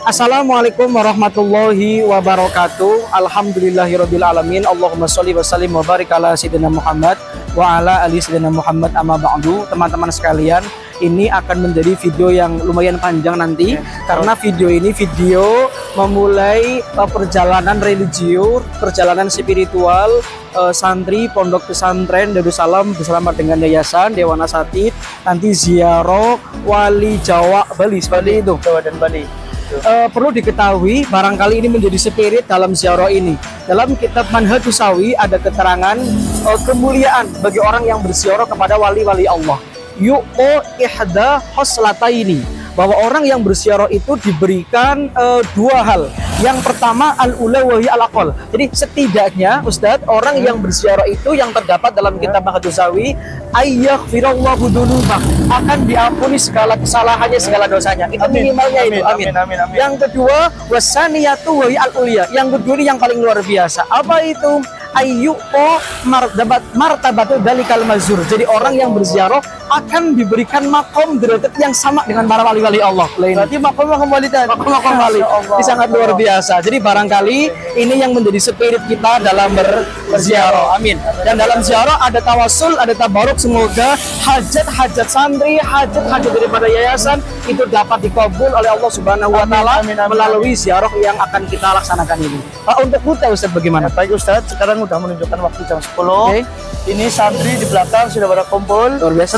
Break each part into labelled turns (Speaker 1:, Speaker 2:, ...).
Speaker 1: Assalamualaikum warahmatullahi wabarakatuh. Alhamdulillahirabbil alamin. Allahumma sholli wa sallim wa barik ala sayyidina Muhammad wa ala ali sayyidina Muhammad amma ba'du. Teman-teman sekalian, ini akan menjadi video yang lumayan panjang nanti karena video ini video memulai perjalanan religius, perjalanan spiritual santri Pondok Pesantren Darussalam bersama dengan Yayasan Dewan Asatidz nanti ziarah Wali Jawa Bali seperti itu.
Speaker 2: Jawa dan Bali.
Speaker 1: Perlu diketahui barangkali ini menjadi spirit dalam ziarah ini. Dalam kitab Manhajus Sawi ada keterangan kemuliaan bagi orang yang berziarah kepada wali-wali Allah. Yu'o ihda hoslataini, bahwa orang yang berziarah itu diberikan dua hal. Yang pertama al-ula wa hiya al-aqal. Jadi setidaknya Ustadz, orang yang berziarah itu yang terdapat dalam kitab Manhajus Sawi ayyaghfirallahu dzunubah, akan diampuni segala kesalahannya, segala dosanya. Itu minimalnya itu. Amin. Yang kedua wasaniyatu wa hiya al-ulia. Yang kedua ini yang paling luar biasa. Apa itu? Ayyuko martabatu dalikal mazur. Jadi orang yang berziarah akan diberikan makom derajat yang sama dengan para wali-wali Allah.
Speaker 2: Berarti makom wali tadi.
Speaker 1: Makom wali. Ini sangat luar biasa. Jadi barangkali ini yang menjadi spirit kita dalam berziarah. Amin. Dan dalam ziarah ada tawasul, ada tabaruk. Semoga hajat-hajat santri, hajat-hajat daripada yayasan itu dapat dikabul oleh Allah Subhanahu wa taala melalui ziarah yang akan kita laksanakan ini. Untuk kita Ustaz bagaimana?
Speaker 2: Baik Ustaz, sekarang udah menunjukkan waktu jam 10. Ini santri di belakang sudah pada kumpul.
Speaker 1: Luar biasa.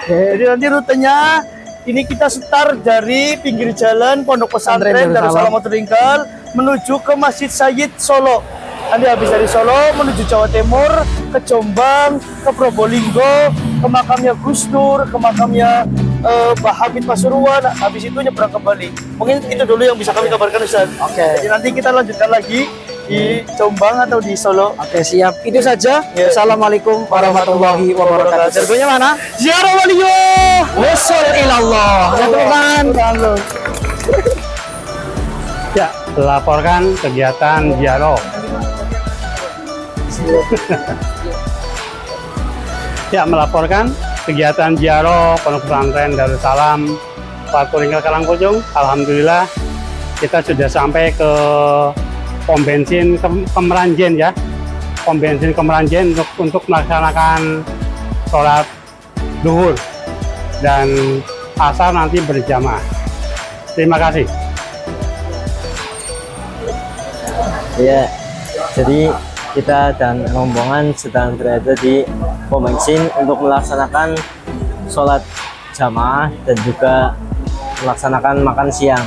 Speaker 2: Jadi nanti rutenya ini kita start dari pinggir jalan Pondok Pesantren Darussalam Ringkal menuju ke Masjid Sayyid Solo. Nanti habis dari Solo menuju Jawa Timur, ke Jombang, ke Probolinggo, ke makamnya Gus Dur, ke makamnya Mbah Hamid Pasuruan. Habis itu nyebrang ke Bali. Mungkin itu dulu yang bisa kami kabarkan Ustaz. Jadi nanti kita lanjutkan lagi di Jombang atau di Solo.
Speaker 1: Siap. Itu saja. Assalamualaikum warahmatullahi wabarakatuh. Jargonnya mana?
Speaker 2: Ziarah waliyo.
Speaker 1: Wassul ilallah. Ya Tuhan.
Speaker 3: Ya, melaporkan kegiatan ziarah. Ya, melaporkan kegiatan ziarah Pondok Pesantren Darussalam Patu Ringkal Karangkujung. Alhamdulillah kita sudah sampai ke pom bensin Kemeranjen ya. Pom bensin Kemeranjen untuk melaksanakan sholat duhur dan asar nanti berjamaah. Terima kasih.
Speaker 4: Ya, jadi kita dan rombongan sedang berada di pom bensin untuk melaksanakan sholat jamaah dan juga melaksanakan makan siang.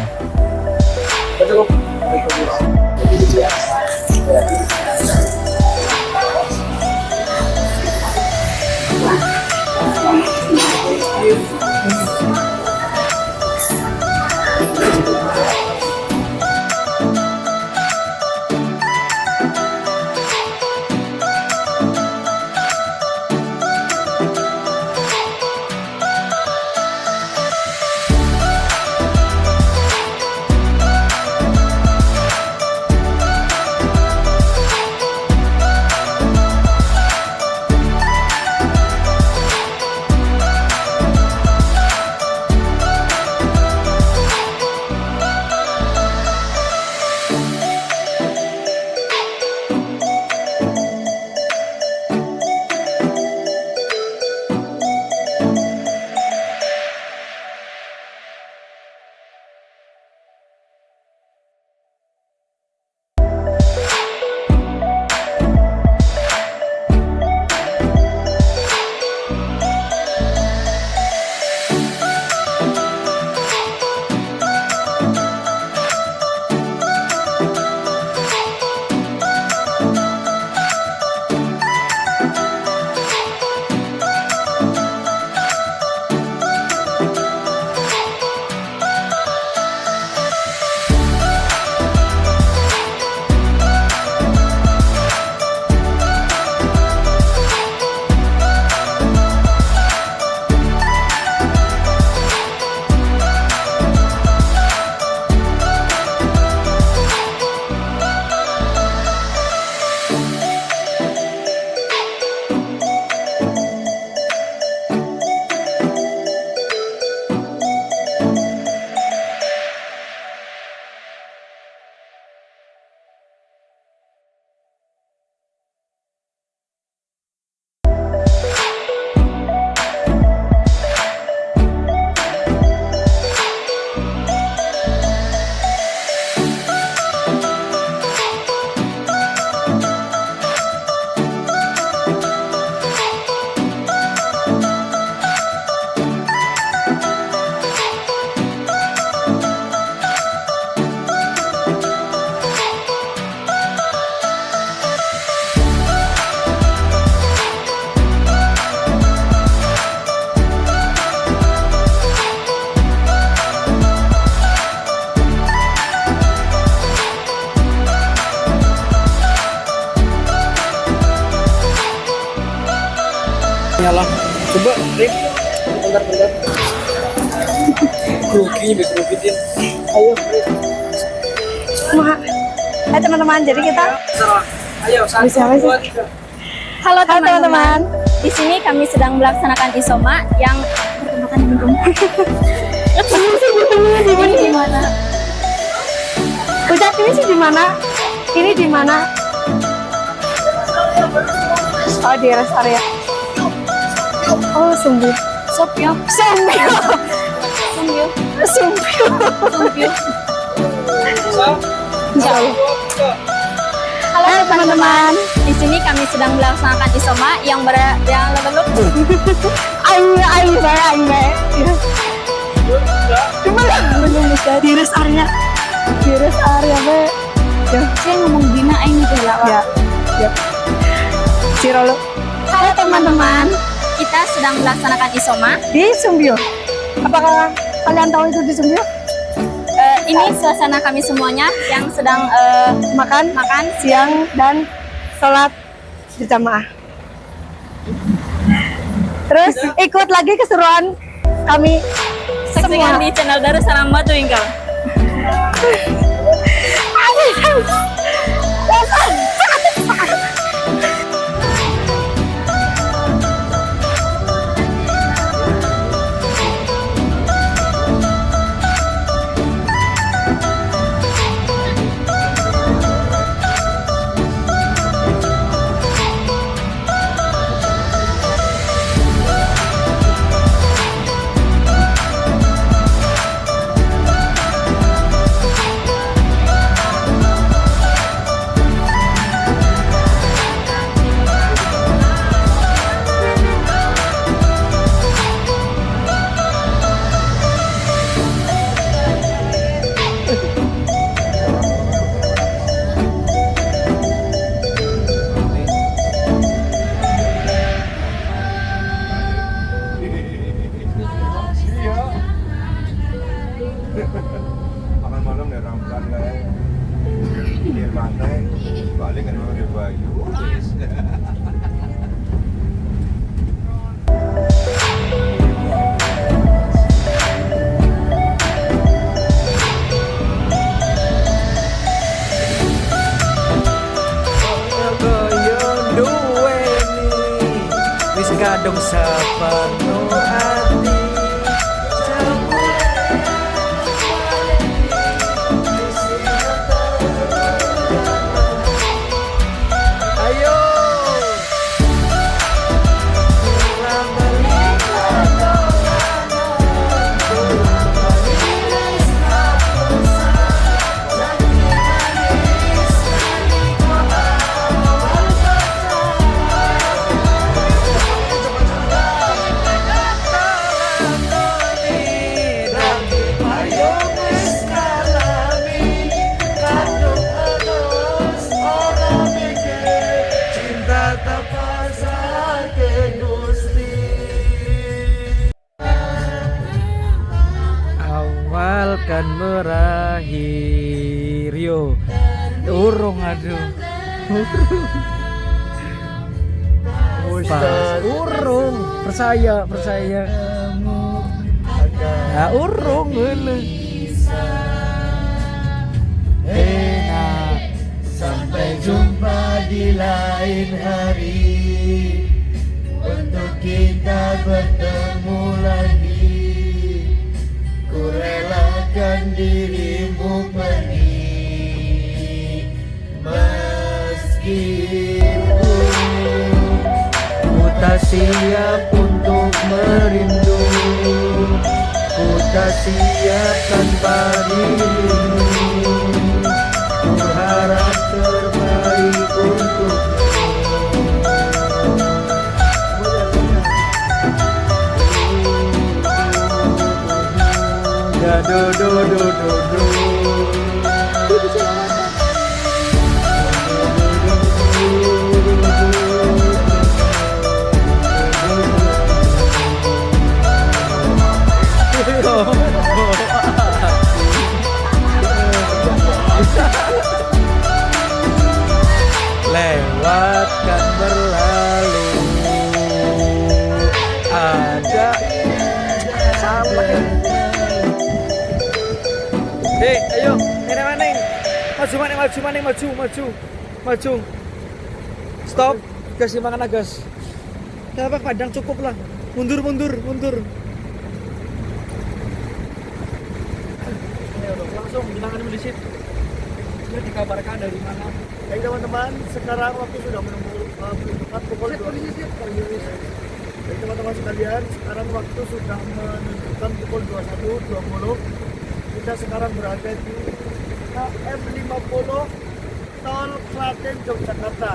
Speaker 1: nyala. Coba, Rip. Bentar. Grogi, grogiin. Ayo, Rip.
Speaker 5: Hai teman-teman, jadi kita
Speaker 1: Ayo,
Speaker 5: halo teman-teman. Di sini kami sedang melaksanakan isoma yang ini di mana? Ucap ini sih di mana? Ini di mana? Oh, di rest area. Oh, Sumbio. Halo teman-teman, di sini kami sedang melaksanakan isoma yang aing bae. Belum bisa di rest area be. Ya, saya ngomong Dina aing teh lah. Ya. Cirolo. Halo teman-teman, kita sedang melaksanakan isoma
Speaker 6: Di Sumbio. Apakah kalian tahu itu di Sumbio?
Speaker 5: ini suasana kami semuanya yang sedang
Speaker 6: Makan siang dan sholat berjamaah. Terus ikut lagi keseruan kami
Speaker 5: saksikan
Speaker 6: semua.
Speaker 5: di channel Darussalam Batu Ingkal.
Speaker 7: Makan malam ya rampan lah. Di pantai balik kan di Bayu.
Speaker 1: Wis kadung sapenuh hati. Ayo. Awal kan berakhir yo. Urung aduh. Urung percaya. Ya urung heuleuh. Enak.
Speaker 2: Sampai jumpa di lain hari untuk kita bertemu lagi. Ku relakan dirimu pergi meskipun ku tak siap untuk merindu. Ku tak siap tanpa dirimu. Ku harap terbaik untukmu. Do do do do do.
Speaker 1: Lewat kan berlalu. Hei, ayo, ini maning. Maju maning, maju. Stop, gas makan gas. Kenapa padang cukup lah. Mundur. Ayo dong, langsung bilangan melisip. Ini dikabarkan dari mana?
Speaker 2: Baik teman-teman, sekarang waktu sudah menunjukkan pukul 2. Baik teman-teman sekalian, sekarang waktu sudah menunjukkan pukul 21.20. Kita sekarang berada di KM 50 Tol Klaten Yogyakarta.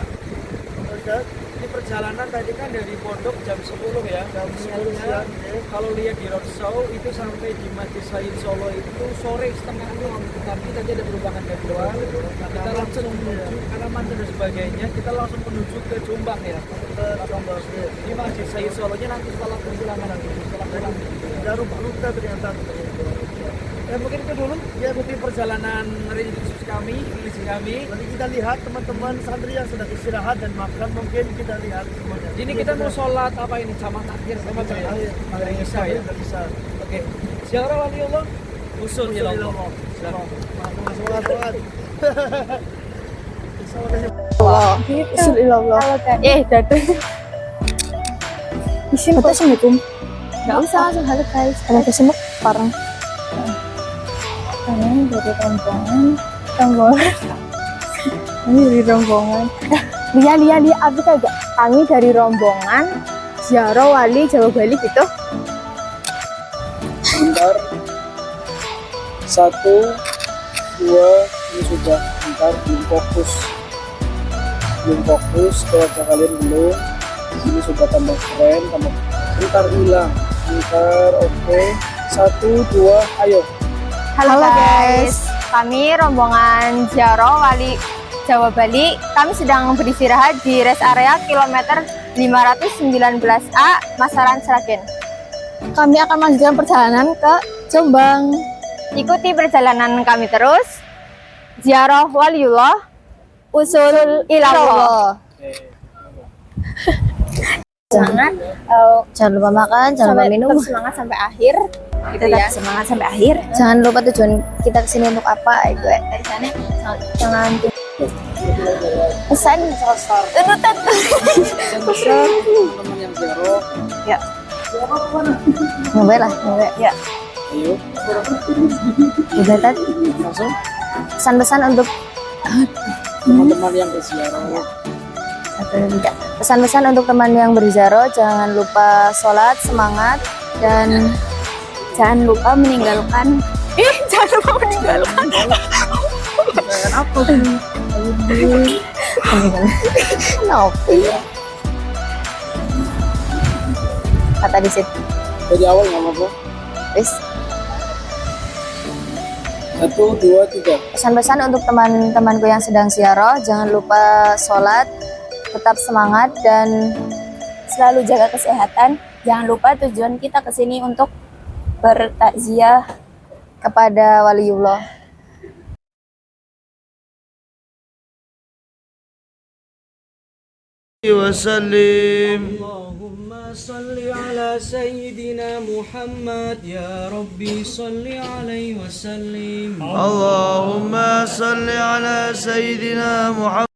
Speaker 1: Ini perjalanan tadi kan dari Pondok jam 10 ya.
Speaker 2: Jam 10 siang.
Speaker 1: Kalau lihat di roadshow itu sampai di Masjid Said Solo itu sore setengah 6. Tapi tadi ada perubahan jadwal. Kita langsung menuju Karamanten dan sebagainya. Kita langsung menuju ke Jombang ya. Di Masjid Said Solonya nanti setelah perjalanan nanti. Setelah pulang.
Speaker 2: Ada rute ternyata.
Speaker 1: Ya mungkin itu dulu ya mungkin perjalanan religius kami.
Speaker 2: Nanti kita lihat teman-teman santri yang sedang istirahat dan makan, mungkin kita lihat semuanya.
Speaker 1: Ini kita mau sholat apa ini jamaah takhir sama ya? Isya ya.
Speaker 2: Bisa.
Speaker 1: Oke. Ziarah waliullah usul ilallah.
Speaker 2: Semangat.
Speaker 6: Usul ilallah. Dadu. Assalamualaikum. Nggak usah langsung halo guys. Kalau kesemuk parang. Kalian dari rombongan. Ini dari rombongan. Lihat apa kagak? Kami dari rombongan ziarah wali Jawa Bali gitu.
Speaker 1: Bentar. 1, 2, ini sudah. Bentar, belum fokus. Kalau kalian belum. Ini sudah tambah keren, bentar hilang. Oke. 1, 2, ayo.
Speaker 6: Halo guys, kami rombongan ziarah wali Jawa Bali. Kami sedang beristirahat di rest area kilometer 519A Masaran Sragen. Kami akan melanjutkan perjalanan ke Jombang. Ikuti perjalanan kami terus. Ziarah waliullah, usul ilallah. Semangat, jangan lupa makan, jangan lupa minum. Semangat sampai akhir. Tetap semangat sampai akhir. Jangan lupa tujuan kita kesini untuk apa. Itu dari sana. Jangan pesan urutan.
Speaker 1: Teman-teman yang ziarah.
Speaker 6: Ya. Nyobain lah, ya.
Speaker 1: Ayo.
Speaker 6: Udah tadi.
Speaker 1: Langsung.
Speaker 6: Pesan-pesan untuk
Speaker 1: Teman-teman yang berziarah.
Speaker 6: Pesan-pesan untuk teman yang berziarah, jangan lupa sholat, semangat, dan jangan lupa meninggalkan. Jangan lupa meninggalkan.
Speaker 1: Apa?
Speaker 6: Nopi. Kata di situ.
Speaker 1: Dari awal nggak apa-apa.
Speaker 6: Wis.
Speaker 1: 1, 2, 3.
Speaker 6: Pesan-pesan untuk teman-temanku yang sedang ziarah, jangan lupa sholat, tetap semangat, dan selalu jaga kesehatan. Jangan lupa tujuan kita ke sini untuk bertakziah kepada waliullah.
Speaker 2: Wasallim.
Speaker 1: Allahumma salli ala sayyidina Muhammad ya Rabbi salli alaihi wasallim.
Speaker 2: Allahumma salli ala sayyidina Muhammad.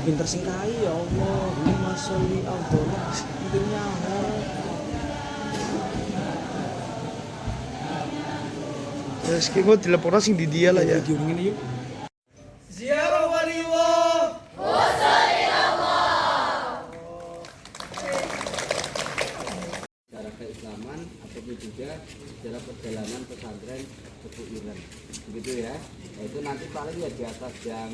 Speaker 1: Pinter singkai ya Allah. Allahumma sholli ala intinya.
Speaker 2: Ya sekian dilaporkan sing di dia lah ya.
Speaker 1: Ini yuk.
Speaker 2: Ziarah waliullah.
Speaker 8: Secara keislaman ataupun juga secara perjalanan pesantren Tebu Ireng, begitu ya. Nah, itu nanti paling ya di atas jam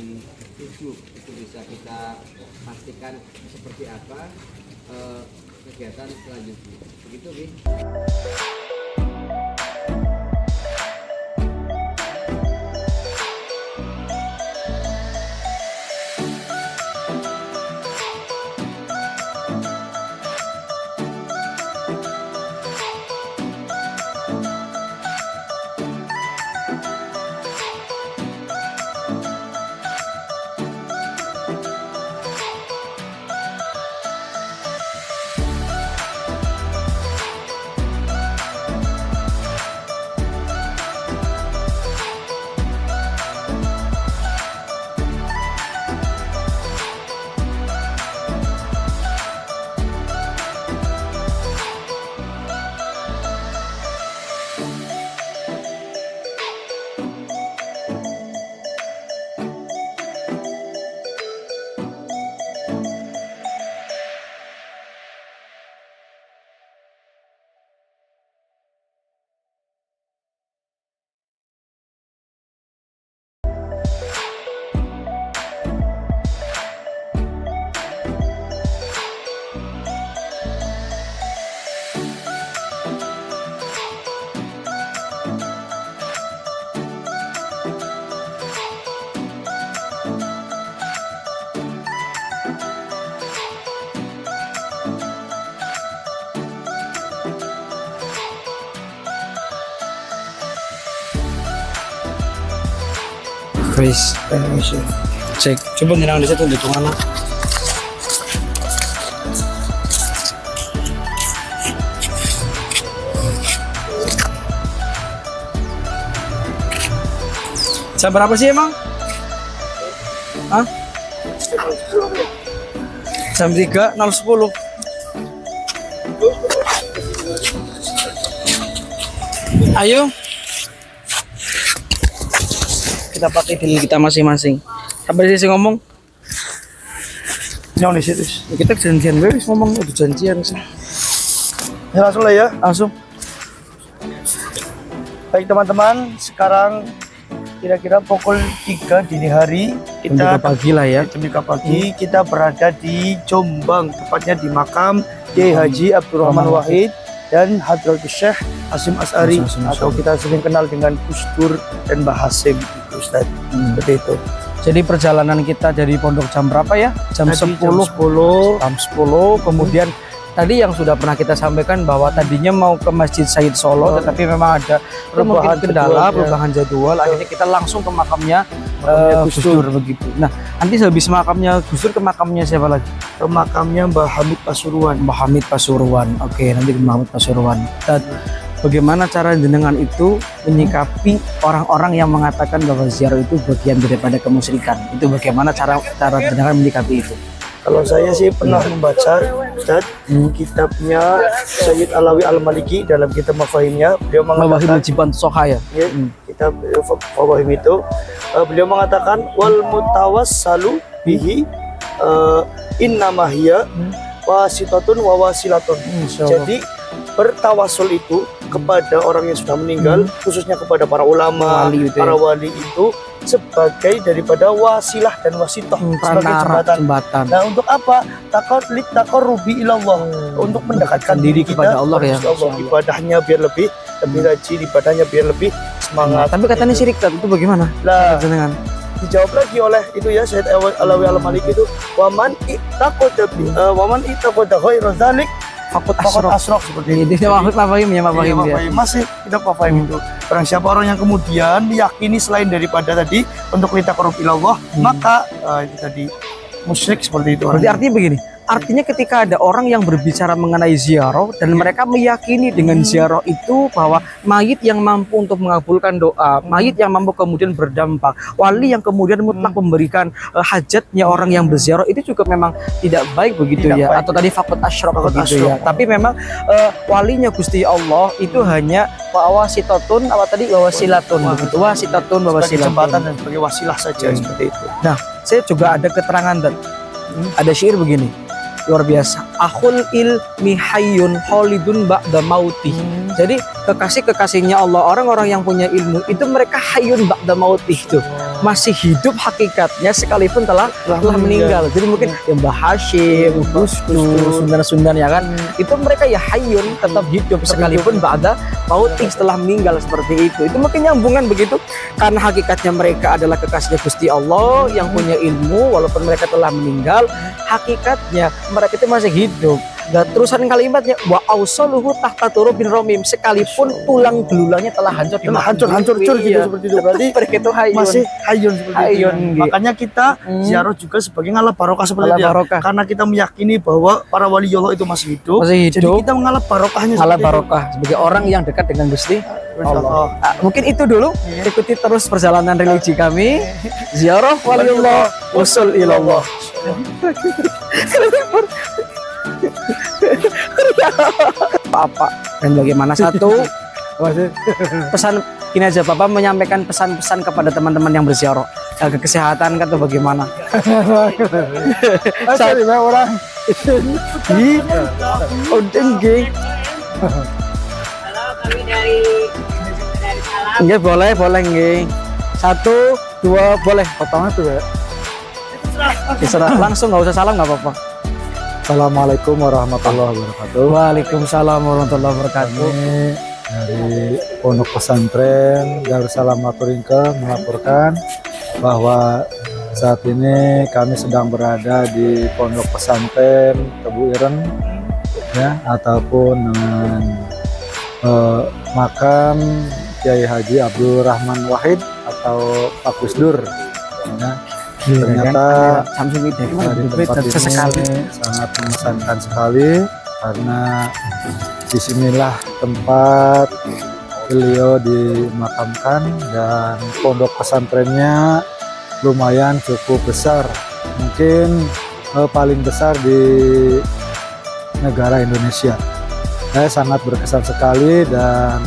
Speaker 8: 7 itu bisa kita pastikan seperti apa kegiatan selanjutnya, begitu Bi.
Speaker 1: Guys, cek. Coba nyenang di situ di mana? Jam berapa sih emang? Hah? Jam 3.10. Ayo. Kita pakai deal kita masing-masing. Sampai sih ngomong.
Speaker 2: Yang di situ.
Speaker 1: Ya, kita janjian wes ngomong udah janjian sih.
Speaker 2: Ya langsung lah ya.
Speaker 1: Langsung.
Speaker 2: Baik teman-teman, sekarang kira-kira pukul 3 dini hari
Speaker 1: Jam 3 pagi lah ya.
Speaker 2: Jam 3 pagi kita berada di Jombang, tepatnya di makam Kiai Haji Abdurrahman Wahid dan Hadratus Syekh Hasyim Asy'ari atau kita sering kenal dengan Gus Dur dan Mbah Hasyim itu Ustaz. Seperti itu.
Speaker 1: Jadi perjalanan kita dari pondok jam berapa ya? Jam
Speaker 2: Tadi
Speaker 1: 10. Jam 10. Kemudian tadi yang sudah pernah kita sampaikan bahwa tadinya mau ke Masjid Said Solo, tetapi memang ada perubahan kendala, perubahan jadwal. Akhirnya kita langsung ke makamnya Gus Dur begitu. Nah, nanti habis makamnya Gus Dur ke makamnya siapa lagi?
Speaker 2: Ke makamnya Mbah Hamid Pasuruan.
Speaker 1: Mbah Hamid Pasuruan. Oke, nanti ke Mbah Hamid Pasuruan. Dan bagaimana cara jenengan itu menyikapi orang-orang yang mengatakan bahwa ziarah itu bagian daripada kemusyrikan? Itu bagaimana cara jenengan menyikapi itu?
Speaker 2: Kalau saya sih pernah membaca Ustaz, kitabnya Sayyid Alawi Al-Maliki dalam kitab Mafahimnya. Beliau
Speaker 1: Mawahib
Speaker 2: mengatakan
Speaker 1: Jiban Sohaya.
Speaker 2: ya, kitab Mafahim itu beliau mengatakan wal mutawassalu bihi innamahiyya wasitatun wa wasilatun. Jadi bertawasul itu kepada orang yang sudah meninggal, khususnya kepada para ulama,
Speaker 1: Wali itu ya.
Speaker 2: para wali itu sebagai daripada wasilah dan wasitoh, sebagai jembatan. Nah, untuk apa? Taqarrubi ilallah, untuk mendekatkan
Speaker 1: diri kepada Allah ya.
Speaker 2: Ibadahnya biar lebih rajin, ibadahnya biar lebih semangat.
Speaker 1: Tapi katanya syirik itu bagaimana?
Speaker 2: Lah,
Speaker 1: Jenengan.
Speaker 2: dijawab lagi oleh itu ya Sayyid Alawi Al-Maliki itu waman ittaqada ghairu dzalik
Speaker 1: Fakut
Speaker 2: faqad
Speaker 1: asrok.
Speaker 2: asrok, seperti
Speaker 1: Ini dia Mafahim ya, Mafahim ya.
Speaker 2: masih kita paham itu. Barang siapa orang yang kemudian meyakini selain daripada tadi untuk litaqarrub ilallah, maka itu tadi musyrik seperti itu.
Speaker 1: Berarti artinya begini, Artinya ketika ada orang yang berbicara mengenai ziarah dan mereka meyakini dengan ziarah itu bahwa mayit yang mampu untuk mengabulkan doa, mayit yang mampu kemudian berdampak, wali yang kemudian mutlak memberikan hajatnya orang yang berziarah, itu juga memang tidak baik begitu
Speaker 2: Tidak
Speaker 1: ya.
Speaker 2: baik.
Speaker 1: Atau tadi fakut asyraf
Speaker 2: Fakut
Speaker 1: begitu ya.
Speaker 2: asyraf.
Speaker 1: Tapi memang walinya Gusti Allah itu hanya wasitatun, apa tadi wasilatun begitu. Wasitatun
Speaker 2: sebagai
Speaker 1: wasilatun.
Speaker 2: jembatan dan sebagai wasilah saja seperti itu.
Speaker 1: Nah, saya juga ada keterangan dan ada syair begini, luar biasa. Akhul ilmi hayyun khalidun ba'da mautih. Jadi kekasih-kekasihnya Allah, orang-orang yang punya ilmu itu mereka hayyun ba'da mautih tuh. Masih hidup hakikatnya sekalipun telah meninggal. Jadi mungkin yang Mbah Hashim, Gus Sundan-sundan ya kan, itu mereka ya hayyun, tetap hidup sekalipun ba'da mautih, setelah meninggal seperti itu. Itu mungkin nyambungan begitu, karena hakikatnya mereka adalah kekasihnya Gusti Allah yang punya ilmu, walaupun mereka telah meninggal, hakikatnya mereka itu masih hidup. Dan terusan kalimatnya wa ausaluhu tahta turubin romim, sekalipun tulang belulangnya telah hancur,
Speaker 2: Hancur cur gitu seperti itu. Berarti
Speaker 1: mereka itu hayyun.
Speaker 2: masih hayyun seperti
Speaker 1: Hayyun,
Speaker 2: itu.
Speaker 1: gitu.
Speaker 2: Makanya kita ziarah juga sebagai ngalap barokah seperti
Speaker 1: Ngalap
Speaker 2: itu. ya.
Speaker 1: barokah.
Speaker 2: Karena kita meyakini bahwa para wali Allah itu masih hidup.
Speaker 1: Masih
Speaker 2: Jadi
Speaker 1: hidup.
Speaker 2: kita mengalap barokahnya
Speaker 1: Ala
Speaker 2: seperti itu.
Speaker 1: barokah sebagai orang yang dekat dengan Gusti
Speaker 2: Masya
Speaker 1: Allah.
Speaker 2: Allah.
Speaker 1: Mungkin itu dulu. Ikuti terus perjalanan religi kami. Ziarah waliullah, usul ilallah. Apa dan bagaimana satu pesan ini aja, Bapak menyampaikan pesan-pesan kepada teman-teman yang berziarah, jaga kesehatan atau bagaimana?
Speaker 2: orang.
Speaker 1: Di odeng. Nggih, boleh nggih. 1, 2, boleh. Potongnya tuh ya. Diserah langsung, nggak usah salam, nggak apa-apa.
Speaker 9: Assalamualaikum warahmatullahi wabarakatuh.
Speaker 1: Waalaikumsalam warahmatullahi wabarakatuh.
Speaker 9: Kami dari Pondok Pesantren Darussalam Maturingkel melaporkan bahwa saat ini kami sedang berada di Pondok Pesantren Tebu Ireng, ya, ataupun dengan makam Kiai Haji Abdul Rahman Wahid atau Pak Gusdur. Ya. Ternyata
Speaker 1: Samsung itu
Speaker 9: dari tempat ini sangat mengesankan sekali karena disinilah tempat beliau dimakamkan dan pondok pesantrennya lumayan cukup besar, mungkin paling besar di negara Indonesia. Saya sangat berkesan sekali dan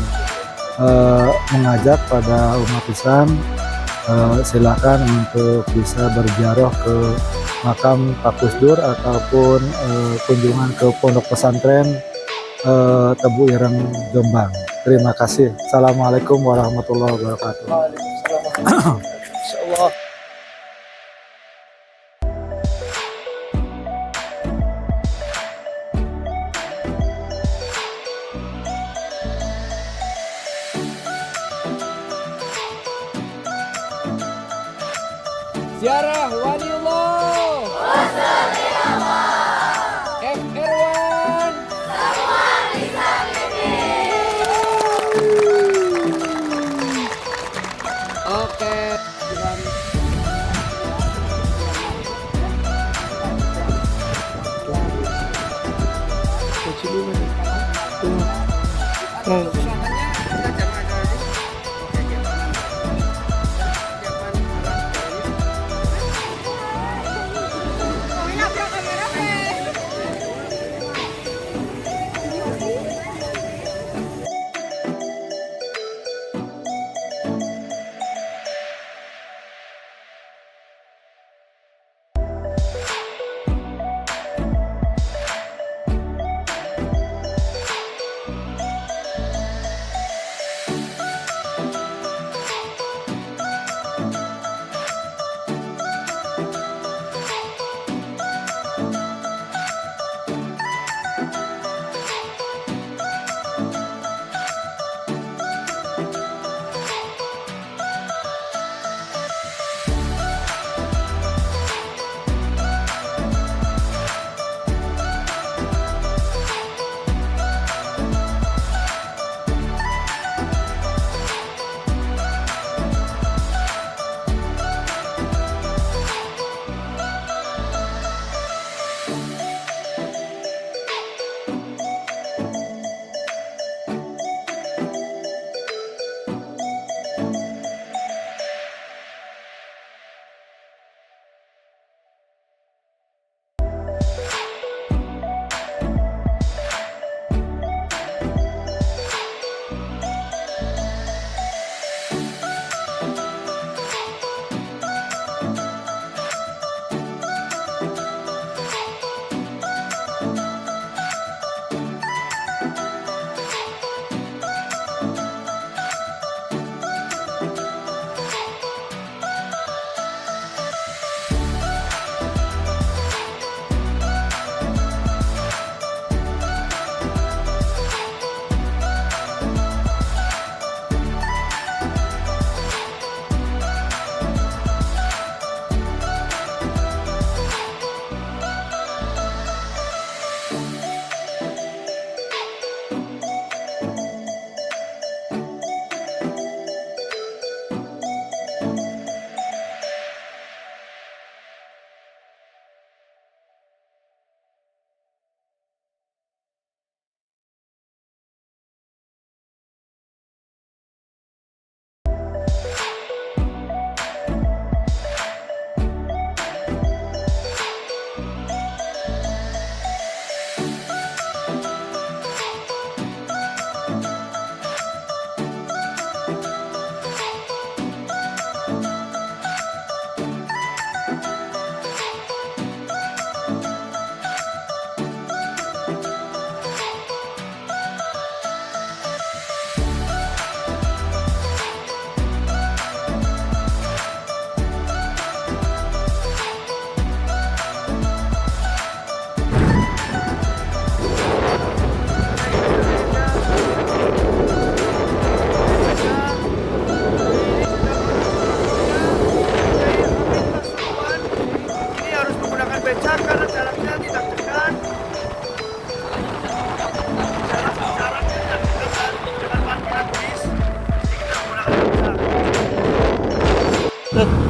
Speaker 9: mengajak pada umat Islam silakan untuk bisa berziarah ke makam Pak Gusdur ataupun kunjungan ke pondok pesantren Tebu Ireng Jombang. Terima kasih. Assalamualaikum warahmatullahi wabarakatuh.
Speaker 2: Insyaallah.
Speaker 8: Ziarah waliullah. F. Erwan. Oke.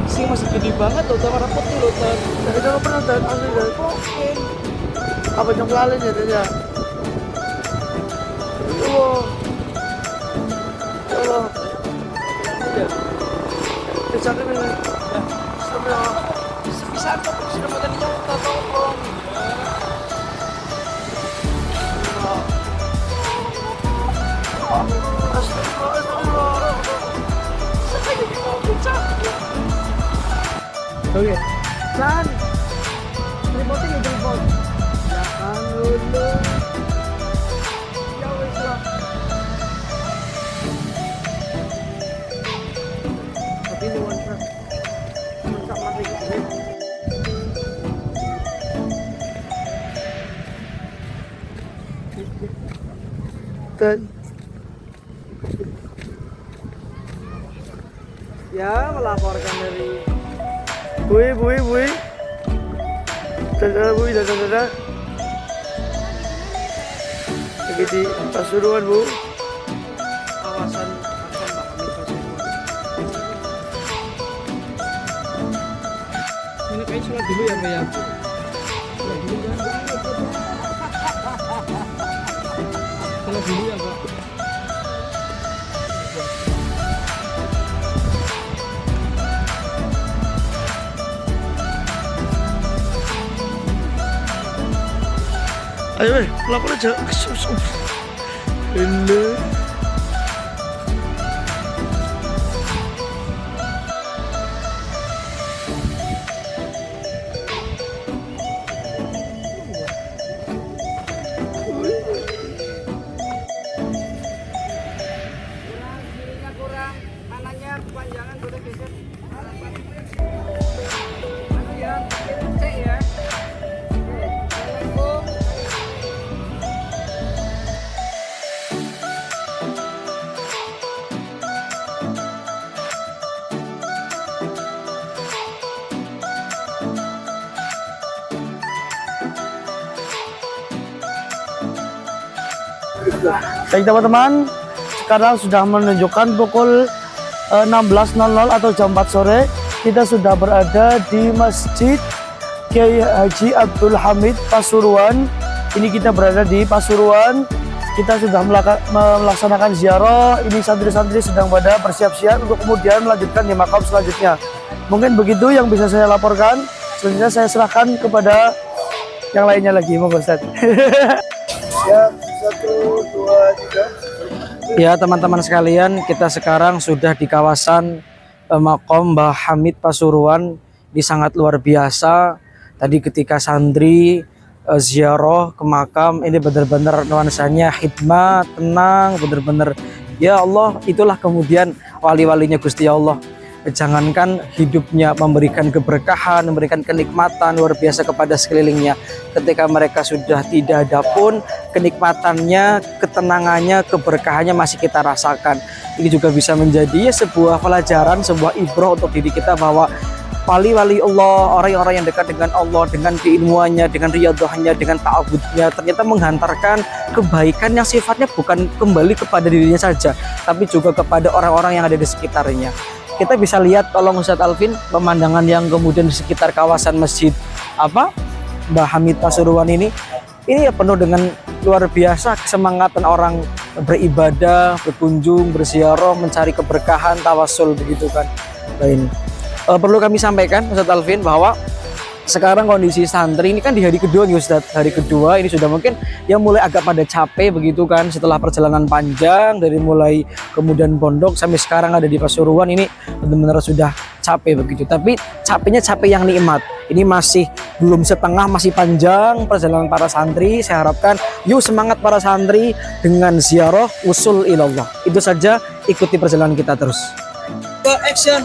Speaker 2: sih masih gede banget loh, sama rapot tuh loh. Dari kalau pernah dan asli dan apa yang lalin ya dia. Allah. Allah. Sampai mana? Sampai bisa apa? Sudah makan nyawa tolong. Oke, San, remote-nya nggak remote. Jangan dulu. Ya wes lah. Tapi ini one track. Mantap mati gitu. Dan ya melaporkan dari Bui. Dadah Bui, dadah. Lagi di Pasuruan, Bu. Kawasan Makam Hamid Pasuruan. Ini kayak sholat dulu ya, Mbak ya. Sholat dulu ya, Pak. Ayo, lapor aja. Ini. Kurang, kanannya kepanjangan udah geser. Anu ya, cek ya. Baik teman-teman, sekarang sudah menunjukkan pukul 16.00 atau jam 4 sore. Kita sudah berada di Masjid Kiai Haji Abdul Hamid Pasuruan. Ini kita berada di Pasuruan. Kita sudah melaksanakan ziarah. Ini santri-santri sedang pada bersiap-siap untuk kemudian melanjutkan di makam selanjutnya. Mungkin begitu yang bisa saya laporkan. Selanjutnya saya serahkan kepada yang lainnya lagi. Monggo Ustaz.
Speaker 7: Ya, 1, 2, 3.
Speaker 1: Ya teman-teman sekalian, kita sekarang sudah di kawasan Makom Mbah Hamid Pasuruan. Ini sangat luar biasa. Tadi ketika santri ziarah ke makam, ini benar-benar nuansanya hikmah, tenang, benar-benar ya Allah, itulah kemudian wali-walinya Gusti Allah. Jangankan hidupnya memberikan keberkahan, memberikan kenikmatan luar biasa kepada sekelilingnya. Ketika mereka sudah tidak ada pun, kenikmatannya, ketenangannya, keberkahannya masih kita rasakan. Ini juga bisa menjadi sebuah pelajaran, sebuah ibrah untuk diri kita bahwa wali-wali Allah, orang-orang yang dekat dengan Allah, dengan keilmuannya, dengan riyadhahnya, dengan ta'abudnya, ternyata menghantarkan kebaikan yang sifatnya bukan kembali kepada dirinya saja, tapi juga kepada orang-orang yang ada di sekitarnya. Kita bisa lihat, tolong Ustadz Alvin, pemandangan yang kemudian di sekitar kawasan masjid Mbah Hamid Pasuruan ini ya penuh dengan luar biasa kesemangatan orang beribadah, berkunjung, berziarah, mencari keberkahan, tawasul begitu kan. Lain. Perlu kami sampaikan Ustadz Alvin bahwa sekarang kondisi santri ini kan di hari kedua nih Ustadz. Hari kedua ini sudah mungkin yang mulai agak pada capek begitu kan, setelah perjalanan panjang dari mulai kemudian pondok sampai sekarang ada di Pasuruan, ini benar-benar sudah capek begitu. Tapi capeknya capek yang nikmat. Ini masih belum setengah, masih panjang perjalanan para santri. Saya harapkan yuk semangat para santri dengan ziarah usul ilallah. Itu saja, ikuti perjalanan kita terus. Action.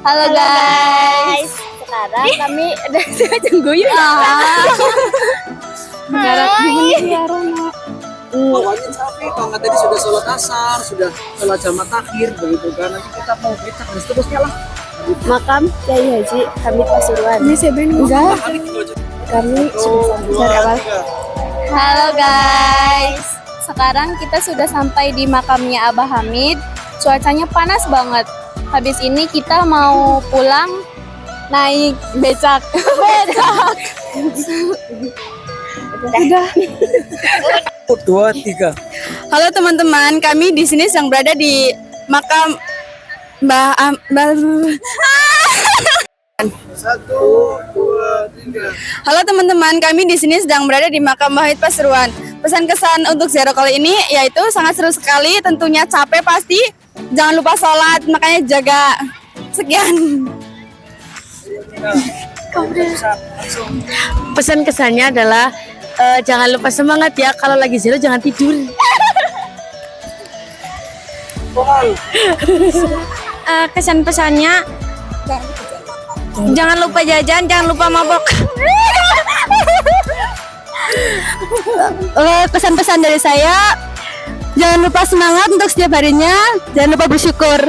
Speaker 6: Halo guys. Sekarang kami udah cengguyu ya.
Speaker 5: Sekarang gimana ziarah, Nak?
Speaker 1: Awalnya capek, kalau tadi sudah sholat asar, sudah sholat jamaah takhir begitu kan. Nanti kita mau becak dan seterusnya lah.
Speaker 6: Makam Kiai Haji Hamid Pasuruan.
Speaker 5: Ini saya enggak.
Speaker 6: Kami sudah dari awal. Halo guys. Sekarang kita sudah sampai di makamnya Abah Hamid. Cuacanya panas banget. Habis ini kita mau pulang naik becak. Becak. Udah.
Speaker 1: 2, 3.
Speaker 5: Halo teman-teman, kami di sini sedang berada di makam Halo teman-teman, kami di sini sedang berada di makam Wahid Pasuruan. Pesan kesan untuk ziarah kali ini yaitu sangat seru sekali, tentunya capek pasti. Jangan lupa sholat, makanya jaga. Sekian.
Speaker 10: Pesan kesannya adalah jangan lupa semangat ya, kalau lagi ziarah jangan tidur.
Speaker 5: Kesan pesannya jangan lupa jajan, jangan lupa mabok. Pesan-pesan dari saya, jangan lupa semangat untuk setiap harinya, jangan lupa bersyukur.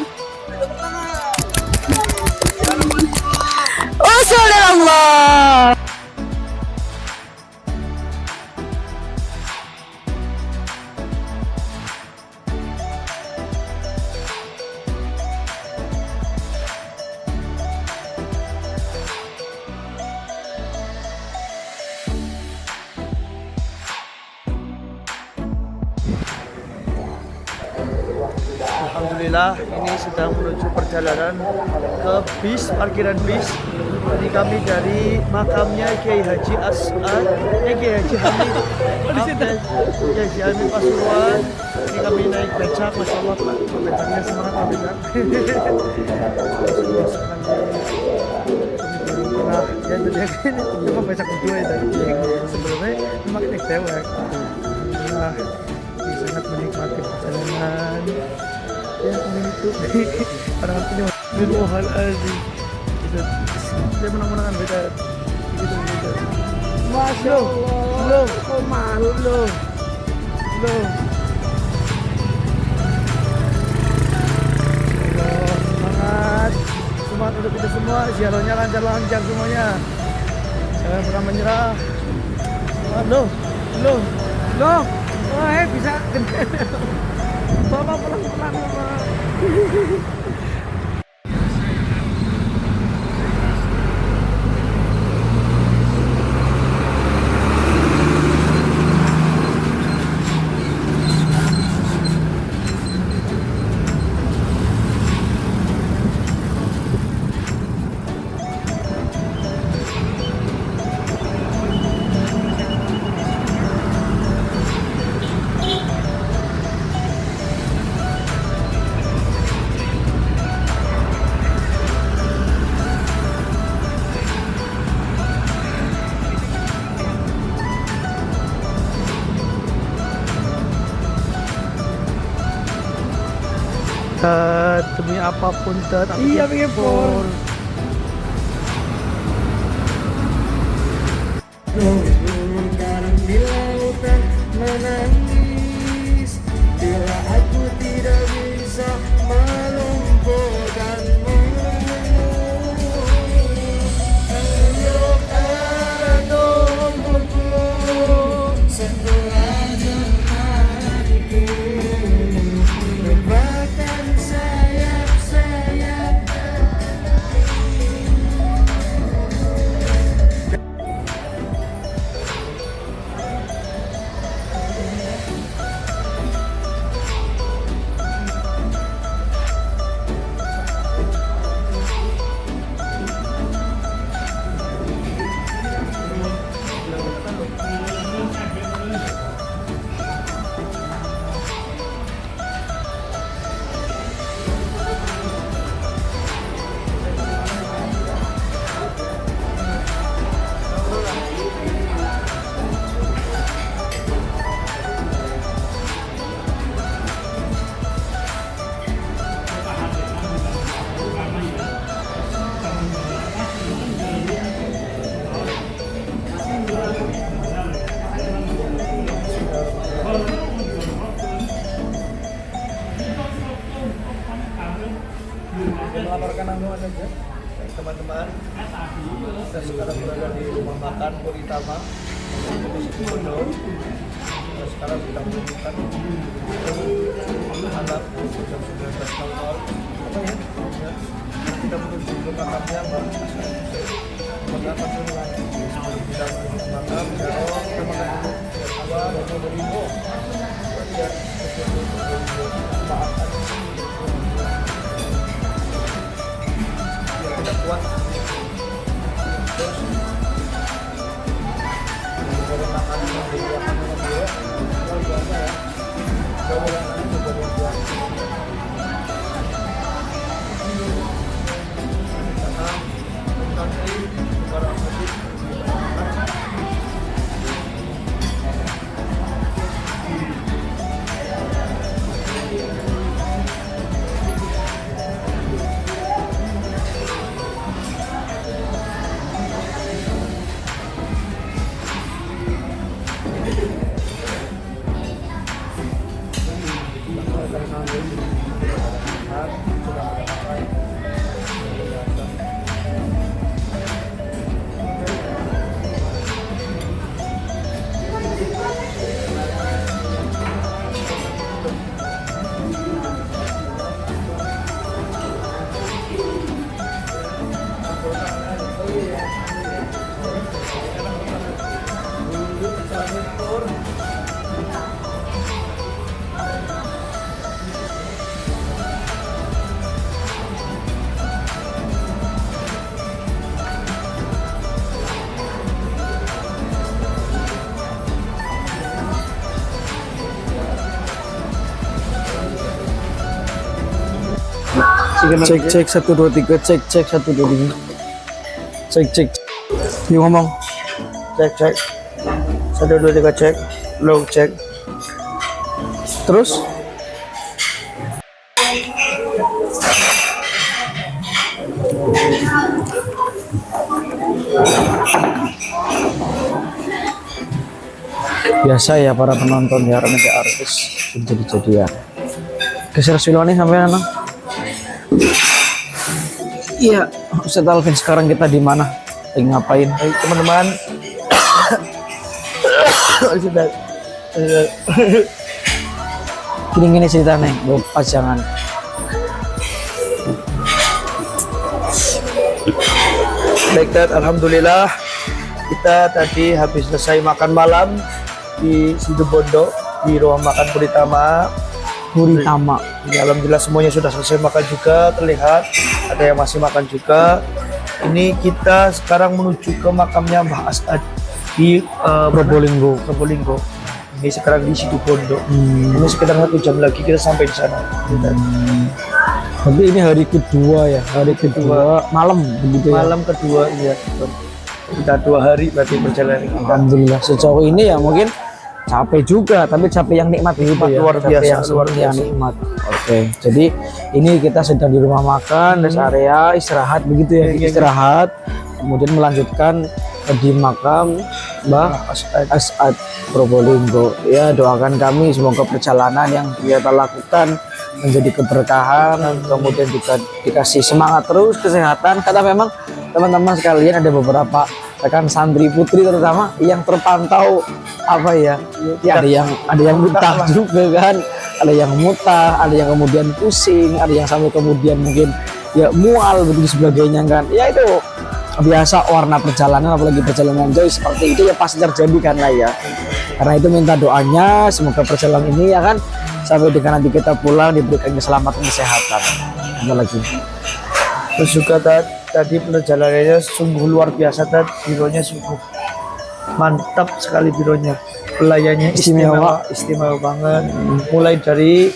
Speaker 5: Wassalamualaikum.
Speaker 2: Alhamdulillah, ini sedang menuju perjalanan ke bis, parkiran bis. Jadi kami dari makamnya Kiai Haji Kiai Haji Hamid, Kiai Haji Hamid Pasuruan. Ini kami naik becak, masya Allah Pak, becaknya semangat Pak becak. Nah, ya jadi ini cuma becak berdua ya tadi. Sebelumnya memang naik dewek. Nah, sangat menikmati perjalanan. Ya itu orang punya minuman aja gitu. Dia menang-menangan beda gitu. Masya Allah, kok malu lo. Semangat untuk kita semua, ziarahnya lancar semuanya. Jangan pernah menyerah. Wah, bisa gede. Bapak pelan-pelan, Bapak. Demi apapun iya pengen por. Di lautan menangis bila aku tidak bisa melumpuhkanmu. Ayo adomku setelah jemariku. Melaporkan anu aja teman-teman. Kita sekarang berada di rumah makan Puritama Komisi Pondok. Kita sekarang sedang menunjukkan alat jam 19.00. Apa ya? kita menuju ke makamnya Mbak Asad. Semoga perjalanan sebelum kita menuju ke makam Ziarah, kita makan dulu kedua dan Probolinggo. Kemudian maafkan biar kita kuat. Terus dari makanan yang disediakan oleh dia luar biasa ya. Mudah-mudahan juga luar biasa.
Speaker 1: Cek 1 2 3 cek 1 2 3 cek. Yuk ngomong.
Speaker 2: Cek 1 2 3 cek. Low cek.
Speaker 1: Terus biasa ya para penonton ya remaja artis jadi-jadian. Geser silone sampai anak. Iya, Ustadz Alvin, sekarang kita di mana? Lagi ngapain?
Speaker 2: Baik teman-teman.
Speaker 1: Gini ceritanya, gue pajangan.
Speaker 2: Baik, Dad, alhamdulillah kita tadi habis selesai makan malam di Situbondo di ruang makan Puritama. Ya, alhamdulillah semuanya sudah selesai makan juga, terlihat ada yang masih makan juga. Ini kita sekarang menuju ke makamnya Mbah Asad di
Speaker 1: Probolinggo.
Speaker 2: Ini sekarang di Situbondo. Ini sekitar 1 jam lagi kita sampai di sana.
Speaker 1: Tapi ini hari kedua ya, hari kedua malam begitu ya.
Speaker 2: Malam kedua, iya. Kita 2 hari berarti perjalanan kita.
Speaker 1: Alhamdulillah sejauh ini ya mungkin capek juga, tapi capek yang nikmat gitu ya.
Speaker 2: Luar biasa, luar biasa.
Speaker 1: Nikmat. Oke, jadi ini kita sedang di rumah makan, rest area, istirahat begitu ya, istirahat. Kemudian melanjutkan di makam Mbah Asad Probolinggo. Ya, doakan kami semoga perjalanan yang kita lakukan menjadi keberkahan, kemudian juga dikasih semangat terus, kesehatan. Karena memang teman-teman sekalian ada beberapa rekan santri putri terutama yang terpantau apa ya, ada yang mutah juga kan, ada yang mutah, ada yang kemudian pusing, ada yang sampai kemudian mungkin ya mual begitu sebagainya kan. Ya itu biasa warna perjalanan, apalagi perjalanan jauh seperti itu ya pasti terjadi kan lah ya. Karena itu minta doanya semoga perjalanan ini ya kan sampai dengan nanti kita pulang diberikan keselamatan kesehatan. Ada lagi.
Speaker 2: Terus juga tadi perjalanannya sungguh luar biasa, bironya sungguh mantap sekali, bironya pelayannya istimewa banget. Mulai dari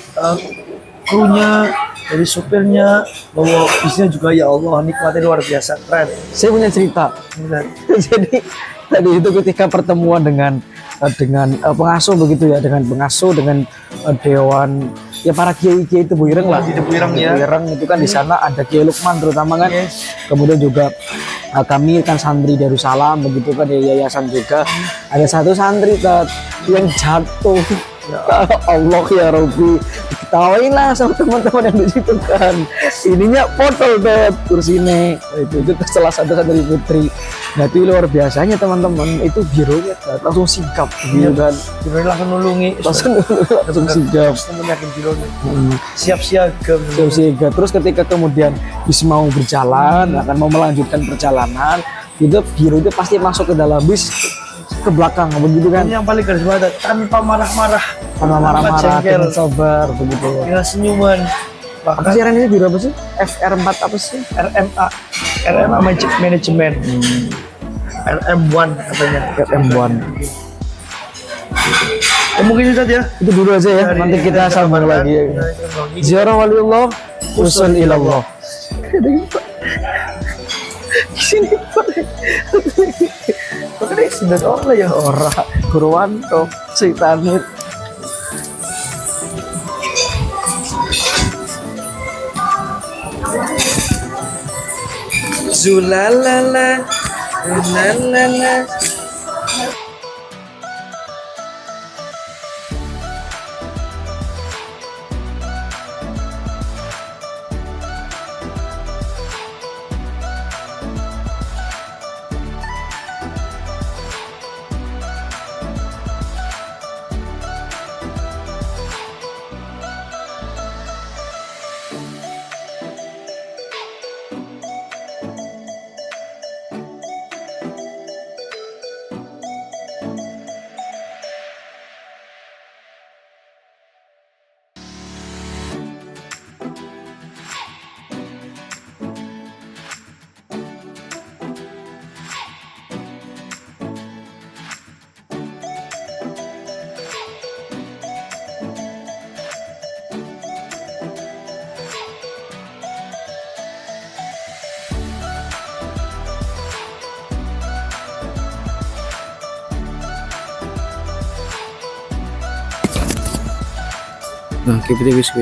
Speaker 2: krunya, dari supirnya, bawa bisnya juga, ya Allah nikmatnya luar biasa, keren.
Speaker 1: Saya punya cerita. Jadi tadi itu ketika pertemuan dengan pengasuh begitu ya, dengan pengasuh, dengan dewan ya para kiai itu Bu Ireng lah.
Speaker 2: Di Ireng ya.
Speaker 1: Itu kan di sana ada Kiai Lukman terutama kan. Kemudian juga kami kan santri Darussalam begitu kan, di yayasan juga. Ada satu santri yang jatuh Allah ya Robbi, ketawain lah sama teman-teman yang di situ kan. Ininya foto Beb, kursinya itu salah satu dari putri. Nah itu luar biasanya teman-teman, itu bironya langsung sigap gitu kan.
Speaker 2: Bironya langsung nulungi,
Speaker 1: langsung sigap.
Speaker 2: Temen yakin bironya. Siap siaga.
Speaker 1: Terus ketika kemudian bis mau berjalan, akan mau melanjutkan perjalanan, itu biro itu pasti masuk ke dalam bis ke belakang begitu kan.
Speaker 2: Ini yang paling garis banget, tanpa marah-marah,
Speaker 1: dengan sabar begitu.
Speaker 2: Dengan senyuman.
Speaker 1: Apa sih ini biro apa sih? FR4 apa sih?
Speaker 2: RMA Management. RM1 katanya.
Speaker 1: RM1.
Speaker 2: Mungkin itu saja.
Speaker 1: Itu dulu aja ya. Nanti kita sambung lagi. Ziarah waliullah, usul ilallah. Sini Pak.
Speaker 2: Oke, sudah orang ya
Speaker 1: orang Gurwanto Seitanit.
Speaker 2: Zulalala, lalala.
Speaker 1: Nah, kita wis kuwi.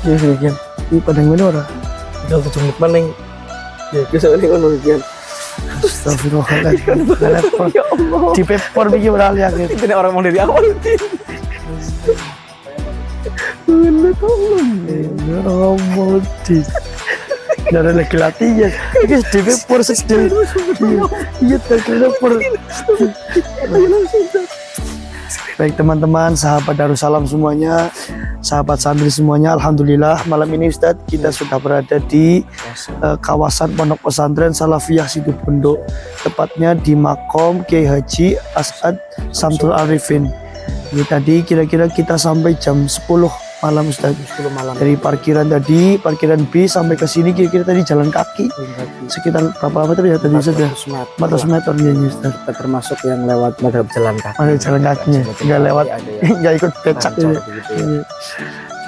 Speaker 2: Ya sekian.
Speaker 1: Iki padang mana ora?
Speaker 2: Tinggal 7 menit maning.
Speaker 1: Ya bisa ini ngono iki.
Speaker 2: Astagfirullahaladzim. Ya Allah. Di paper bikin beralih ya.
Speaker 1: Ini orang mau dari awal.
Speaker 2: Ya Allah. Dari lagi latihan. Ini di paper sedih. Iya terkena per. Baik teman-teman, sahabat Darussalam semuanya, sahabat santri semuanya, alhamdulillah malam ini Ustadz kita sudah berada di kawasan Pondok Pesantren Salafiyah Situbondo, tepatnya di makom Kiai Haji As'ad Samsul Arifin. Ini tadi kira-kira kita sampai jam 10 malam Ustadz.
Speaker 1: 10 malam.
Speaker 2: Dari parkiran tadi, parkiran bis sampai ke sini kira-kira tadi jalan kaki. Sekitar berapa meter ya tadi Ustadz ya? 400 meter ya Ustadz.
Speaker 1: Kita termasuk yang lewat madhab jalan kaki.
Speaker 2: Ada jalan kakinya, nggak lewat, nggak ikut becak.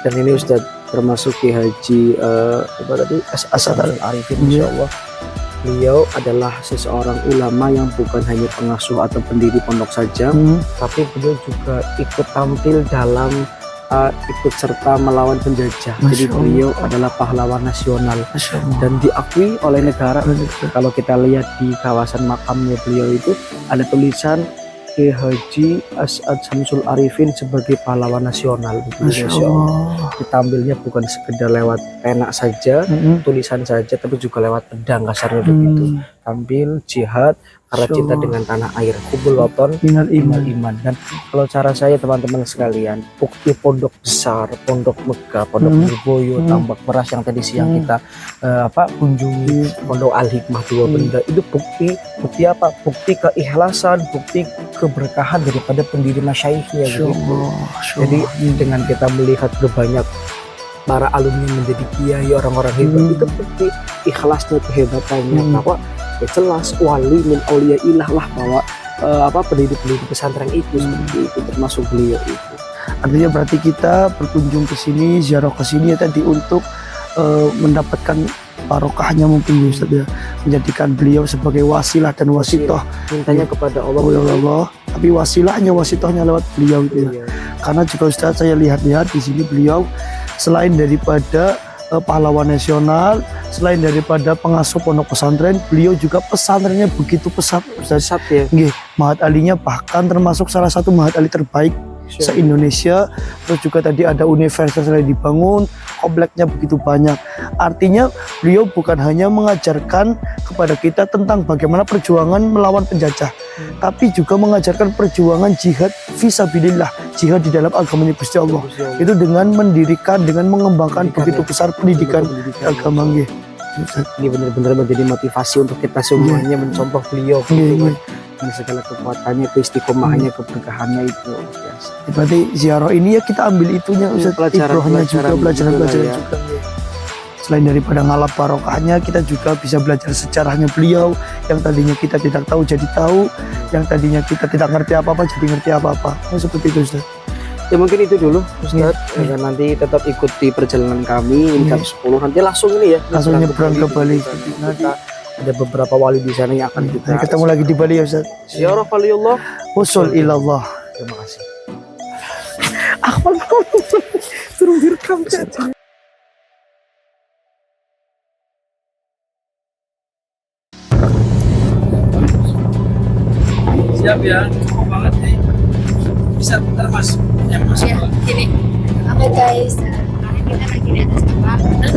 Speaker 1: Dan ini Ustadz termasuk Kiai Haji apa tadi As'ad Arifin, Insya Allah. Beliau adalah seseorang ulama yang bukan hanya pengasuh atau pendiri pondok saja, tapi beliau juga ikut tampil dalam ikut serta melawan penjajah. Jadi beliau adalah pahlawan nasional dan diakui oleh negara. Kalau kita lihat di kawasan makamnya beliau itu ada tulisan Kiai Haji As'ad Samsul Arifin sebagai pahlawan nasional. Masya Allah. Ditampilnya bukan sekedar lewat pena saja, tulisan saja, tapi juga lewat pedang kasarnya begitu. Tampil jihad karena cinta dengan tanah air, hubul waton minal iman. Dan kalau cara saya teman-teman sekalian, bukti pondok besar, pondok Mekah, pondok Lirboyo, Tambak Meras yang tadi siang kita kunjungi, pondok Al Hikmah Dua Benda, itu bukti apa? Bukti keikhlasan, bukti keberkahan daripada pendiri masyaikhnya gitu. Jadi dengan kita melihat berbanyak para alumni menjadi kiai, orang-orang hebat, itu bukti ikhlasnya, kehebatannya. Bahwa ya jelas wali min auliyaillah lah, bahwa pendiri-pendiri pesantren itu seperti itu, termasuk beliau itu.
Speaker 2: Artinya berarti kita berkunjung ke sini, ziarah ke sini ya tadi untuk mendapatkan barokahnya mungkin Ustaz ya, menjadikan beliau sebagai wasilah dan wasitoh.
Speaker 1: Mintanya kepada Allah,
Speaker 2: tapi wasilahnya wasitohnya lewat beliau itu ya. Karena juga Ustaz saya lihat-lihat di sini beliau selain daripada pahlawan nasional, selain daripada pengasuh pondok pesantren, beliau juga pesantrennya begitu pesat, Ustaz.
Speaker 1: Pesat ya.
Speaker 2: Nggih, mahat alinya bahkan termasuk salah satu mahat ali terbaik se-Indonesia. Terus juga tadi ada universitas yang dibangun, kompleknya begitu banyak. Artinya beliau bukan hanya mengajarkan kepada kita tentang bagaimana perjuangan melawan penjajah, tapi juga mengajarkan perjuangan jihad fisabilillah, jihad di dalam agamanya Gusti Allah. Itu dengan mendirikan, dengan mengembangkan begitu besar pendidikan agama nggih.
Speaker 1: Ini benar-benar menjadi motivasi untuk kita semuanya mencontoh beliau gitu kan. Dengan segala kekuatannya, keistiqomahannya, keberkahannya itu.
Speaker 2: Berarti ziarah ini ya kita ambil itunya Ustaz, ibrohnya juga, pelajaran-pelajaran
Speaker 1: ya.
Speaker 2: juga. Selain daripada ngalap barokahnya, kita juga bisa belajar sejarahnya beliau. Yang tadinya kita tidak tahu jadi tahu, yang tadinya kita tidak ngerti apa-apa jadi ngerti apa-apa. Seperti itu Ustaz.
Speaker 1: Ya mungkin itu dulu Ustaz. Ya, nanti tetap ikuti perjalanan kami ini jam 10 nanti langsung ini ya.
Speaker 2: Langsung nyebrang ke Bali.
Speaker 1: Nanti ada beberapa wali di sana yang akan kita
Speaker 2: Ketemu lagi di Bali ya Ustaz.
Speaker 1: ziarah waliullah.
Speaker 2: Usul ilallah.
Speaker 1: Terima kasih.
Speaker 2: Suruh direkam Ustaz.
Speaker 1: Siap ya, cukup banget nih. Bisa bentar mas, mas.
Speaker 6: Ya, gini. Oke guys, sekarang kita lagi di atas kapal. Terus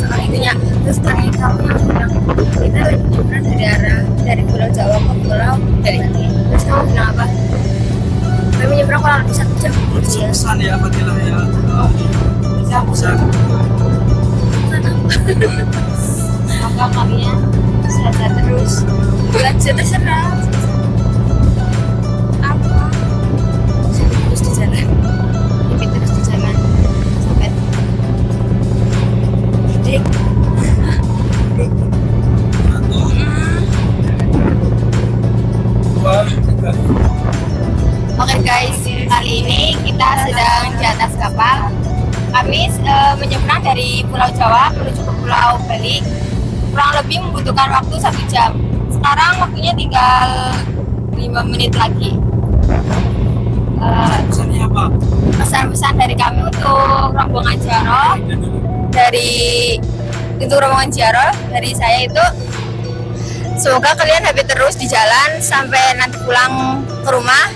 Speaker 6: soal itunya, terus tadi kamu yang bilang kita lagi nyebrang dari Pulau Jawa ke Pulau dari terus kamu bilang apa? Kami nyebrang kurang lebih 1 jam.
Speaker 1: Pesan ya, Fadilah ya.
Speaker 6: Bisa
Speaker 1: Pesan.
Speaker 6: Maka kaminya sehat terus. Belajar terserah. Apa? Terus di jalan. Ini terus di jalan sampai Dik. Oke guys, kali ini kita sedang di atas kapal. Kami menyeberang dari Pulau Jawa menuju ke Pulau Bali. Kurang lebih membutuhkan waktu 1 jam. Sekarang waktunya tinggal 5 menit lagi.
Speaker 1: Pesannya apa?
Speaker 6: Pesan-pesan dari kami untuk rombongan ziarah dari saya itu semoga kalian happy terus di jalan sampai nanti pulang ke rumah.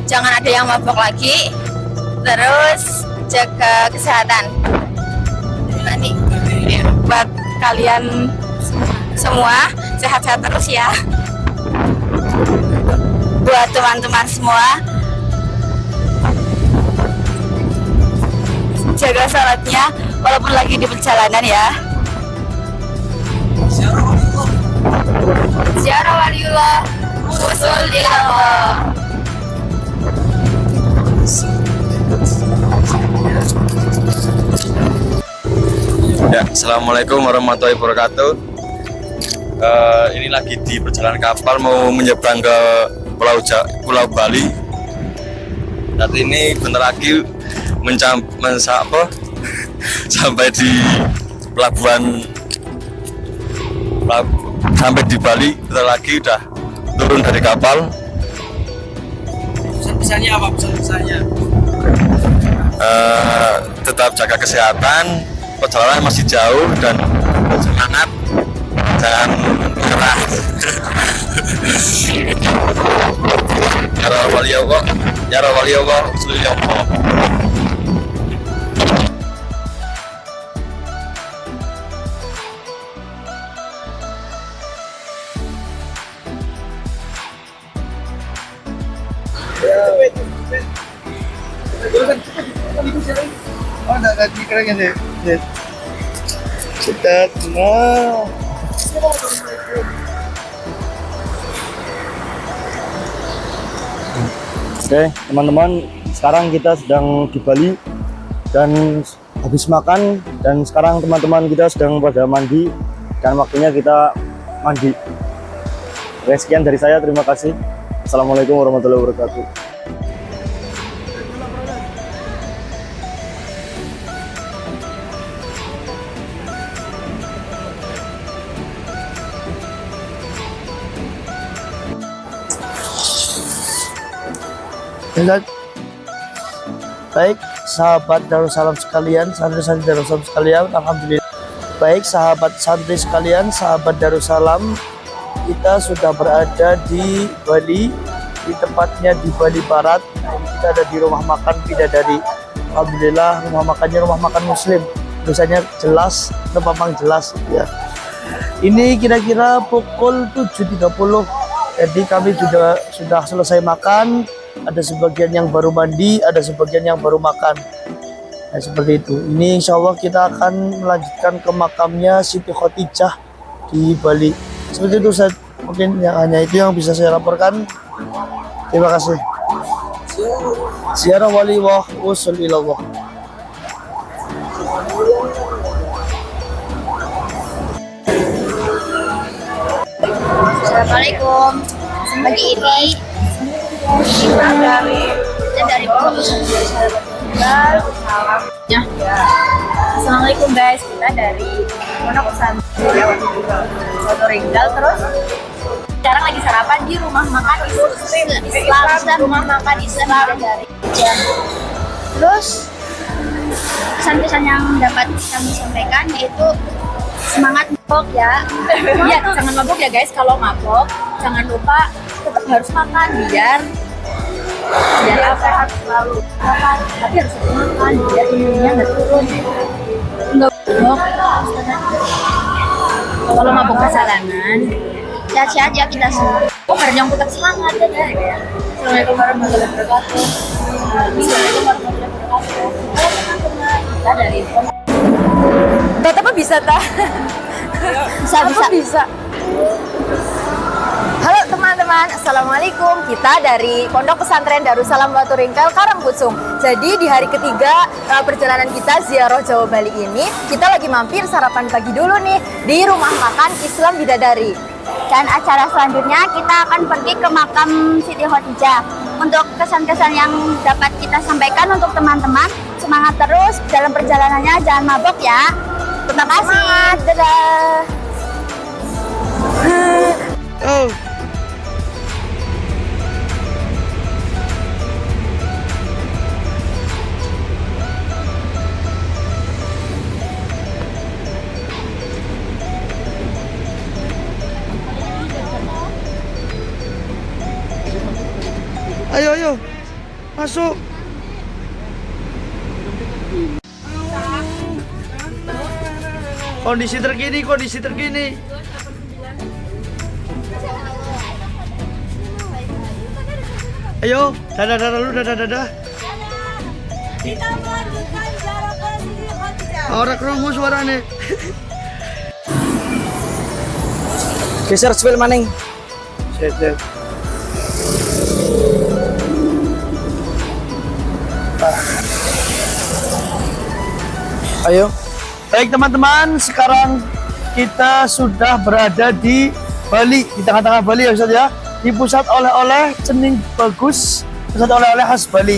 Speaker 6: Jangan ada yang mabok lagi. Terus jaga kesehatan. Nanti buat kalian semua sehat-sehat terus ya. Buat teman-teman semua jaga sholatnya walaupun lagi di perjalanan ya. Ziarah waliullah, usul ilallah.
Speaker 11: Ya, assalamualaikum warahmatullahi wabarakatuh. Ini lagi di perjalanan kapal mau menyeberang ke Pulau Bali. Saat ini bentar lagi sampai di pelabuhan, sampai di Bali. Bentar lagi udah turun dari kapal.
Speaker 1: Pesan-pesannya apa? Pesan-pesannya?
Speaker 11: Tetap jaga kesehatan, perjalanan masih jauh dan semangat, jangan menyerah. Ya Rabbal Suliyallah.
Speaker 2: Oh, enggak dikira sih. Kita mau. Oke, teman-teman, sekarang kita sedang di Bali dan habis makan, dan sekarang teman-teman kita sedang pada mandi dan waktunya kita mandi. Oke, sekian dari saya, terima kasih. Assalamualaikum warahmatullahi wabarakatuh. Baik, sahabat Darussalam sekalian, santri-santri Darussalam sekalian, alhamdulillah Baik sahabat santri sekalian, sahabat Darussalam, kita sudah berada di Bali, di tempatnya di Bali Barat. Nah, ini kita ada di rumah makan Bidadari. Alhamdulillah rumah makannya rumah makan Muslim. Tulisannya jelas, memang jelas ya. Ini kira-kira pukul 7.30. Jadi kami sudah selesai makan. Ada sebagian yang baru mandi, ada sebagian yang baru makan. Nah, seperti itu. Ini insya Allah kita akan melanjutkan ke makamnya Siti Khadijah di Bali. Seperti itu Ustaz. Mungkin yang hanya itu yang bisa saya laporkan. Terima kasih. Ziarah wali wa usul ilallah.
Speaker 6: Assalamualaikum. Pagi ini kita dari ya. Assalamualaikum guys, kita dari Pondok Pesantren Ringgal. Terus sekarang lagi sarapan di rumah makan Islam, rumah makan Islam dari ya. Terus pesan-pesan yang dapat kami sampaikan yaitu semangat mabok ya. Ya, jangan mabok ya guys. Kalau mabok jangan lupa tetap harus makan biar apa selalu makan, tapi harus makan biar imunnya nggak turun. Nggak mabok. Kalau mabok perjalanan, sehat-sehat ya kita semua. Bareng yang tetap semangat ya. Assalamualaikum warahmatullahi wabarakatuh. Assalamualaikum warahmatullahi wabarakatuh. Teman-teman, kita dari
Speaker 5: Apa bisa tah? Bisa. Halo teman-teman, assalamualaikum. Kita dari Pondok Pesantren Darussalam Batu Ringkal Karangkucung. Jadi di hari ketiga perjalanan kita ziarah Jawa Bali ini, kita lagi mampir sarapan pagi dulu nih di rumah makan Islam Bidadari.
Speaker 6: Dan acara selanjutnya kita akan pergi ke makam Siti Khadijah. Untuk kesan-kesan yang dapat kita sampaikan untuk teman-teman, semangat terus dalam perjalanannya, jangan mabok ya. Terima kasih. Dadah.
Speaker 2: Ayo, masuk. Kondisi terkini. Ayo, dadah dulu, dadah. Kita melanjutkan jarak ke Siti Khadijah. Orang krungu suarane.
Speaker 1: Geser sepil maning.
Speaker 2: Set.
Speaker 1: Ayo.
Speaker 2: Baik teman-teman, sekarang kita sudah berada di Bali, di tengah-tengah Bali ya Ustaz ya, di pusat oleh-oleh Cening Bagus, pusat oleh-oleh khas Bali.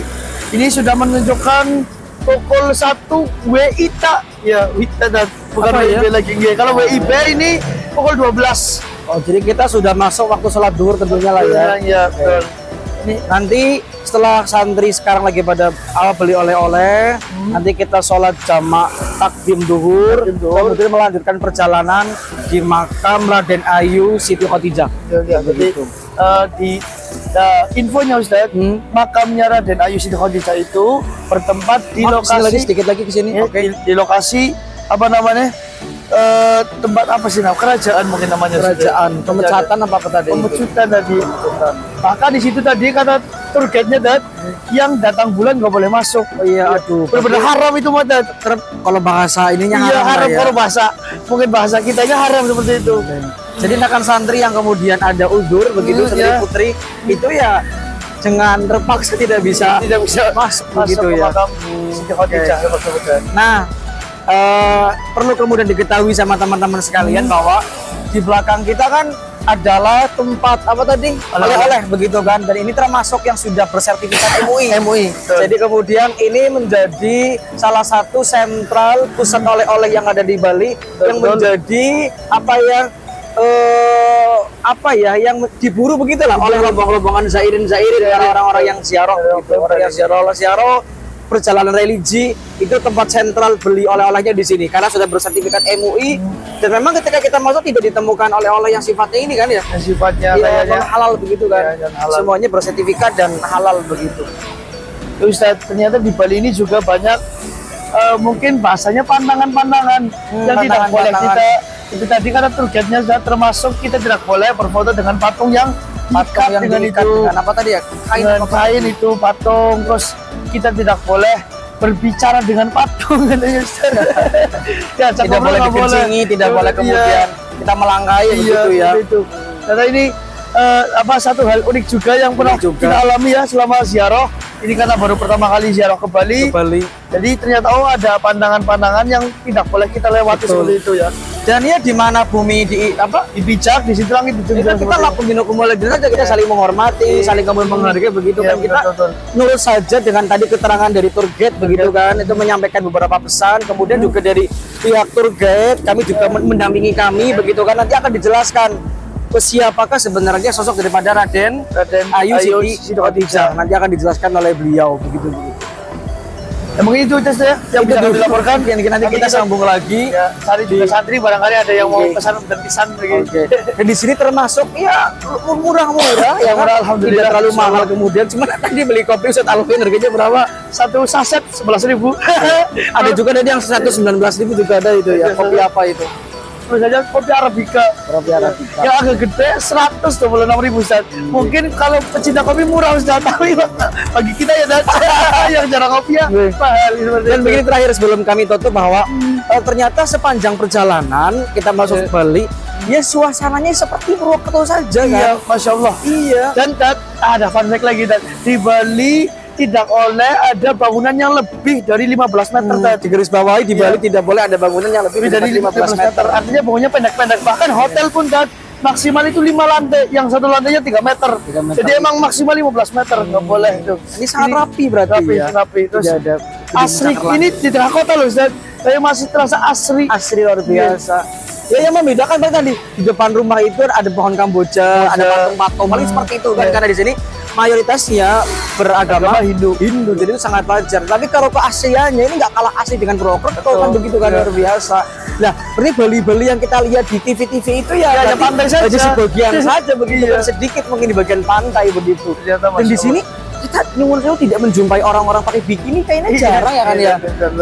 Speaker 2: Ini sudah menunjukkan pukul 1 WITA ya, WITA dan bukan WIB lagi. Kalau WIB ini pukul 12.
Speaker 1: Oh, jadi kita sudah masuk waktu sholat duhur tentunya lah ya.
Speaker 2: Ya, betul.
Speaker 1: Ini nanti setelah santri sekarang lagi pada beli oleh-oleh, nanti kita sholat jamak takdim duhur, kemudian melanjutkan perjalanan di makam Raden Ayu Siti Khadijah.
Speaker 2: Ya, jadi infonya Ustaz, makamnya Raden Ayu Siti Khadijah itu bertempat di lokasi
Speaker 1: sedikit lagi ke sini.
Speaker 2: Ya, di lokasi apa namanya? Tempat apa sih kerajaan mungkin namanya,
Speaker 1: kerajaan pemecatan apa tadi?
Speaker 2: Pemecutan tadi. Maka di situ tadi kata tour guide-nya yang datang bulan nggak boleh masuk.
Speaker 1: Oh iya, aduh.
Speaker 2: Benar-benar haram itu mah
Speaker 1: kalau bahasa ininya
Speaker 2: iya, haram
Speaker 1: ya.
Speaker 2: Kalau mungkin bahasa kitanya haram seperti itu.
Speaker 1: Jadi akan santri yang kemudian ada udzur begitu santri putri itu ya jangan terpaksa tidak bisa masuk begitu
Speaker 2: ke
Speaker 1: ya.
Speaker 2: makam Siti Khadijah.
Speaker 1: Nah, perlu kemudian diketahui sama teman-teman sekalian bahwa di belakang kita kan adalah tempat apa tadi oleh-oleh begitu kan, dan ini termasuk yang sudah bersertifikat MUI. Jadi kemudian ini menjadi salah satu sentral pusat oleh-oleh yang ada di Bali yang menjadi yang diburu begitulah oleh rombongan zairin dari orang-orang yang ziarah gitu. Orang yang ziarah perjalanan religi itu tempat sentral beli oleh-olehnya di sini karena sudah bersertifikat MUI dan memang ketika kita masuk tidak ditemukan oleh-oleh yang sifatnya ini kan ya,
Speaker 2: Yang sifatnya
Speaker 1: iya,
Speaker 2: kayaknya
Speaker 1: halal begitu kan,
Speaker 2: Iya, dan halal.
Speaker 1: semuanya bersertifikat dan halal begitu.
Speaker 2: Ustaz, ternyata di Bali ini juga banyak mungkin bahasanya pantangan-pantangan yang tidak boleh kita itu tadi kata tour guide-nya Ustaz, termasuk kita tidak boleh berfoto dengan patung yang
Speaker 1: Patung yang
Speaker 2: dengan
Speaker 1: diikat
Speaker 2: itu
Speaker 1: dengan apa tadi ya, kain
Speaker 2: dengan
Speaker 1: apa?
Speaker 2: kain itu patung, terus kita tidak boleh berbicara dengan patung katanya Ustaz. Ya,
Speaker 1: Tidak boleh dikencingi, tidak boleh kemudian kita melangkai begitu ya.
Speaker 2: Begitu. Karena ini satu hal unik juga yang pernah
Speaker 1: Unik juga.
Speaker 2: kita alami ya selama ziarah. Ini karena baru pertama kali ziarah ke Bali. Jadi ternyata ada pandangan-pandangan yang tidak boleh kita lewati seperti itu ya.
Speaker 1: Dan ya di mana bumi
Speaker 2: dipijak, di situ langit
Speaker 1: itu kita lakukan kumulasi saja, kita saling menghormati, saling menghargai begitu kan, kita nurut saja dengan tadi keterangan dari tour guide begitu kan, itu menyampaikan beberapa pesan, kemudian juga dari pihak tour guide kami juga mendampingi kami begitu kan, nanti akan dijelaskan siapakah sebenarnya sosok daripada Raden Ayu Siti Khadijah, nanti akan dijelaskan oleh beliau begitu.
Speaker 2: Ya, mungkin itu aja ya yang bisa kami laporkan.
Speaker 1: Nanti kita sambung lagi.
Speaker 2: Ya, cari juga santri barangkali ada yang mau pesan dan pisan lagi.
Speaker 1: Dan di sini termasuk ya murah-murah ya,
Speaker 2: Alhamdulillah.
Speaker 1: tidak terlalu mahal. Kemudian cuma tadi beli kopi Ustaz Alvin harganya berapa?
Speaker 2: Satu saset 11.000.
Speaker 1: Ada juga tadi yang 119.000 juga ada itu ya. Kopi apa itu?
Speaker 2: Terus aja kopi Arabica.
Speaker 1: Kopi Arabica.
Speaker 2: Yang agak gede 126.000 Ustaz. Mungkin kalau pecinta kopi murah Ustaz, tapi bagi kita ya yang jarang kopi ya mahal.
Speaker 1: Dan begini terakhir sebelum kami tutup bahwa ternyata sepanjang perjalanan kita masuk Bali, ya suasananya seperti Purwokerto saja kan?
Speaker 2: Iya, Masya Allah.
Speaker 1: Iya.
Speaker 2: Dan ada fun fact lagi di Bali tidak oleh ada bangunan yang lebih dari 15 meter
Speaker 1: Di garis bawahi di Bali tidak boleh ada bangunan yang lebih dari 15 meter.
Speaker 2: Artinya bangunnya pendek-pendek. Bahkan hotel pun maksimal itu 5 lantai, yang satu lantainya 3 meter. Jadi emang maksimal 15 meter, nggak boleh itu.
Speaker 1: Ini sangat rapi berarti ya.
Speaker 2: Rapi. Terus
Speaker 1: Tidak ada
Speaker 2: asri ini di tengah kota loh Ustaz. Saya masih terasa asri.
Speaker 1: Asri luar biasa. Ya yang membedakan tadi di depan rumah itu ada pohon kamboja, ada patung-patung, paling seperti itu kan, karena di sini mayoritasnya beragama Hindu. Jadi itu sangat wajar. Tapi kalau keasliannya ini nggak kalah asli dengan Purwokerto kan, begitu kan, luar biasa. Nah, berarti Bali-Bali yang kita lihat di TV-TV itu ya
Speaker 2: ada pantai saja,
Speaker 1: sebagian saja begitu, kan, sedikit mungkin di bagian pantai begitu. Dan di sini kita tidak menjumpai orang-orang pakai bikini, kayaknya jarang ya kan ya.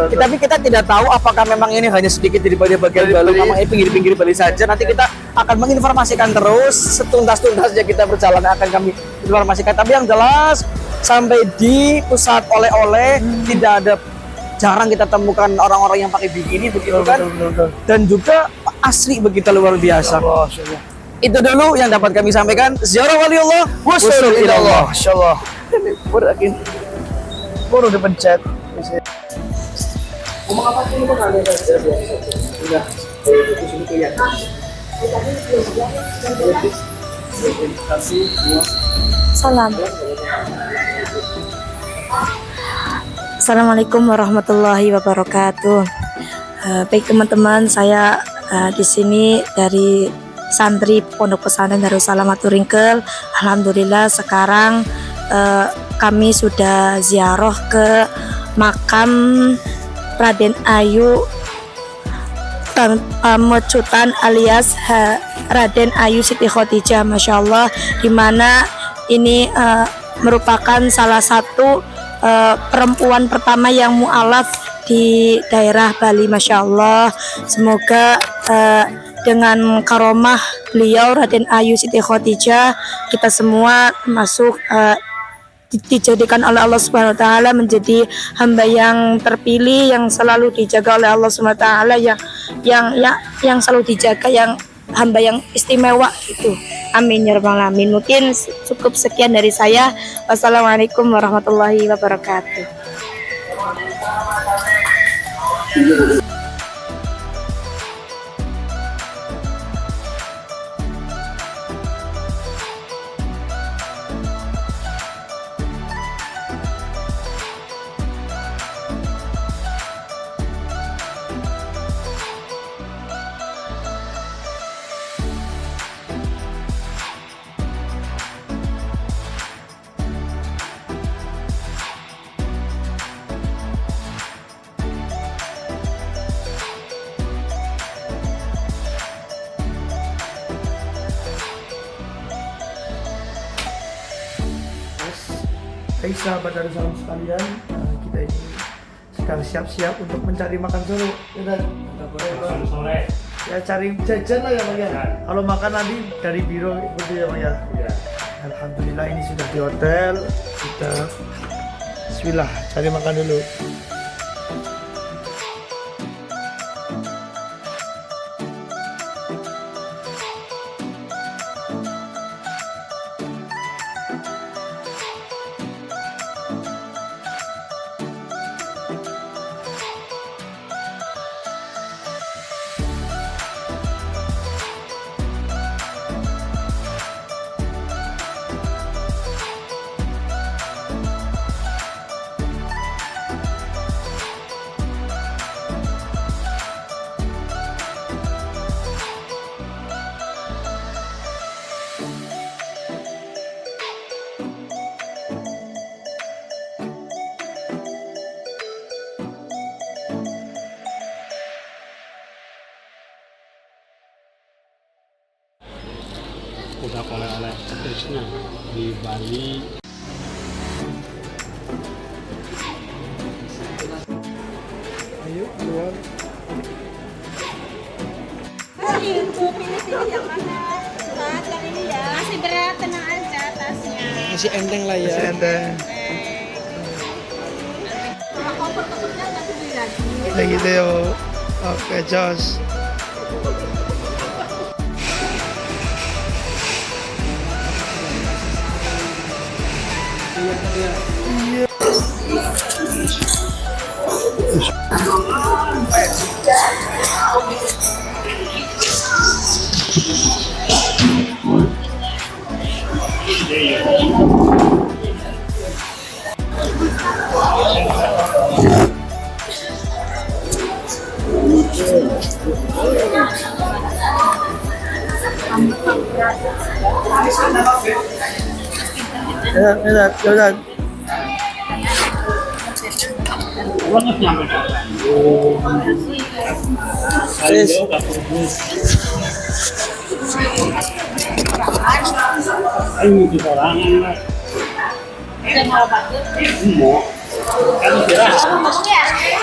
Speaker 1: Tapi kita tidak tahu apakah memang ini hanya sedikit dari bagian Bali, memang ini pinggir-pinggir Bali saja. Nanti kita akan menginformasikan terus setuntas-tuntasnya kita berjalan akan kami informasikan. Tapi yang jelas sampai di pusat oleh-oleh tidak ada, jarang kita temukan orang-orang yang pakai bikini begitu kan. Dan juga asli begitu luar biasa. Itu dulu yang dapat kami sampaikan. Ziarah waliullah, wassalam ilallah.
Speaker 2: Masyaallah. Berakin. Baru dipencet.
Speaker 1: Ngomong apa sih itu kan ada udah
Speaker 10: Salam. Assalamualaikum warahmatullahi wabarakatuh. Baik teman-teman, saya di sini dari santri Pondok Pesantren Darussalam Maturingkel. Alhamdulillah sekarang kami sudah ziarah ke makam Raden Ayu Mecutan alias Raden Ayu Siti Khadijah, Masya Allah, dimana ini merupakan salah satu perempuan pertama yang mu'alaf di daerah Bali, Masya Allah. Semoga dengan karomah beliau Raden Ayu Siti Khadijah, kita semua termasuk dijadikan oleh Allah Subhanahu wa taala menjadi hamba yang terpilih, yang selalu dijaga oleh Allah Subhanahu wa taala, yang selalu dijaga, yang hamba yang istimewa itu. Amin ya rabbal alamin. Mungkin cukup sekian dari saya. Wassalamualaikum warahmatullahi wabarakatuh.
Speaker 2: Baik sahabat Darussalam sekalian, kita ini sedang siap-siap untuk mencari makan sore. Ya,
Speaker 3: Sore.
Speaker 2: ya cari jajan lah ya Pak ya. Kalau makan nanti dari biro gitu ya Pak ya. Alhamdulillah ini sudah di hotel. Kita bismillah cari makan dulu.
Speaker 3: Udah oleh-oleh Krishna di Bali.
Speaker 2: Ayo keluar.
Speaker 5: Pilih yang mana? Yang ini ya. Masih berat, tenang aja tasnya.
Speaker 1: Masih enteng lah ya.
Speaker 2: Enteng.
Speaker 5: Kalau koper-kopernya nanti beli lagi.
Speaker 2: Kayak gitu ya. Oke, jos. Ya.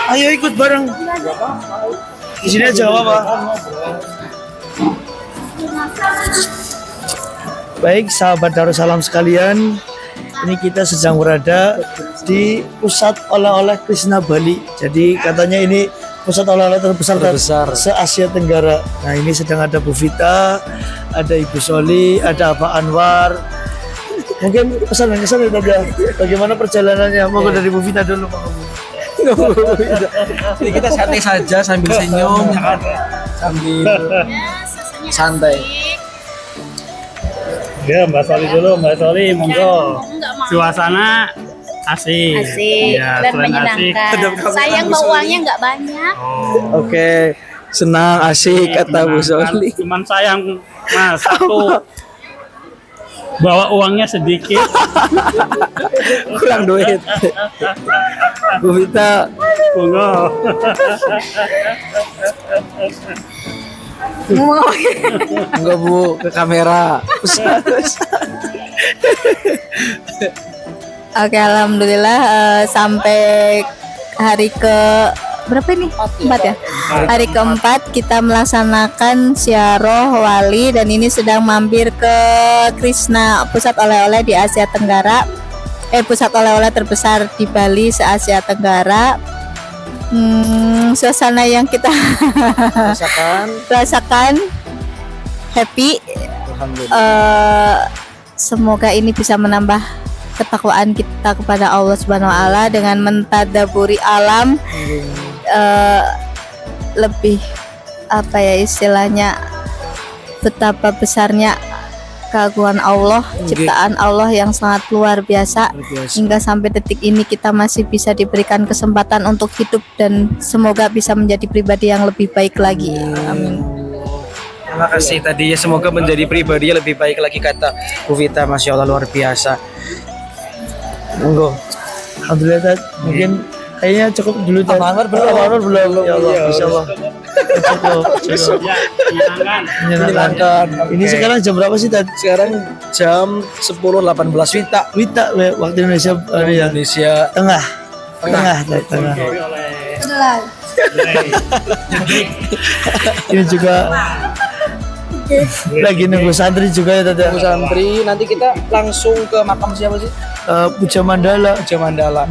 Speaker 2: Ayo ikut bareng. Di sini aja Pak. Baik sahabat Darussalam sekalian, ini kita sedang berada di pusat oleh-oleh Krishna Bali. Jadi katanya ini pusat oleh-oleh terbesar se-Asia Tenggara. Nah ini sedang ada Bu Vita, ada Ibu Soli, ada Pak Anwar. Mungkin pesan-pesan tadi ya, bagaimana perjalanannya? Mau dari Bu Vita dulu Pak.
Speaker 1: Jadi kita santai saja sambil senyum ya kan, sambil santai.
Speaker 3: Ya, Mbak Soli dulu, Mbak Soli, monggo. Suasana asik.
Speaker 5: Asik dan menyenangkan. Sayang uangnya nggak banyak.
Speaker 1: Oke, senang, asik kata Bu Soli.
Speaker 3: Cuman sayang Mas, satu bawa uangnya sedikit.
Speaker 1: Kurang duit. Bu Vita,
Speaker 3: Monggo.
Speaker 1: enggak Bu, ke kamera.
Speaker 6: Oke, alhamdulillah sampai hari ke berapa ini? 4 ya. Hari keempat kita melaksanakan ziarah wali dan ini sedang mampir ke Krishna, pusat oleh-oleh di Asia Tenggara. Pusat oleh-oleh terbesar di Bali se-Asia Tenggara. Suasana yang kita rasakan happy. Semoga ini bisa menambah ketakwaan kita kepada Allah Subhanahu wa taala dengan mentadaburi alam, lebih apa ya istilahnya, betapa besarnya keagungan Allah, ciptaan Allah yang sangat luar biasa. Hingga sampai detik ini kita masih bisa diberikan kesempatan untuk hidup dan semoga bisa menjadi pribadi yang lebih baik lagi. Amin.
Speaker 1: Terima kasih tadi ya, semoga menjadi pribadi yang lebih baik lagi kata Bu Vita. Masya Allah luar biasa.
Speaker 2: Monggo. Alhamdulillah Tad. Mungkin Kayaknya cukup dulu tadi.
Speaker 1: Anwar belum.
Speaker 2: Anwar belum. Ya Allah, Masya Allah. Cukup. Menyenangkan. Ini sekarang jam berapa sih tadi?
Speaker 1: Sekarang jam 10.18
Speaker 2: Wita waktu Indonesia ya.
Speaker 1: Indonesia
Speaker 2: Tengah. Tengah. Ini juga lagi nunggu santri juga ya tadi.
Speaker 1: Nunggu santri. Nanti kita langsung ke makam siapa sih?
Speaker 2: Puja Mandala.
Speaker 1: Puja Mandala.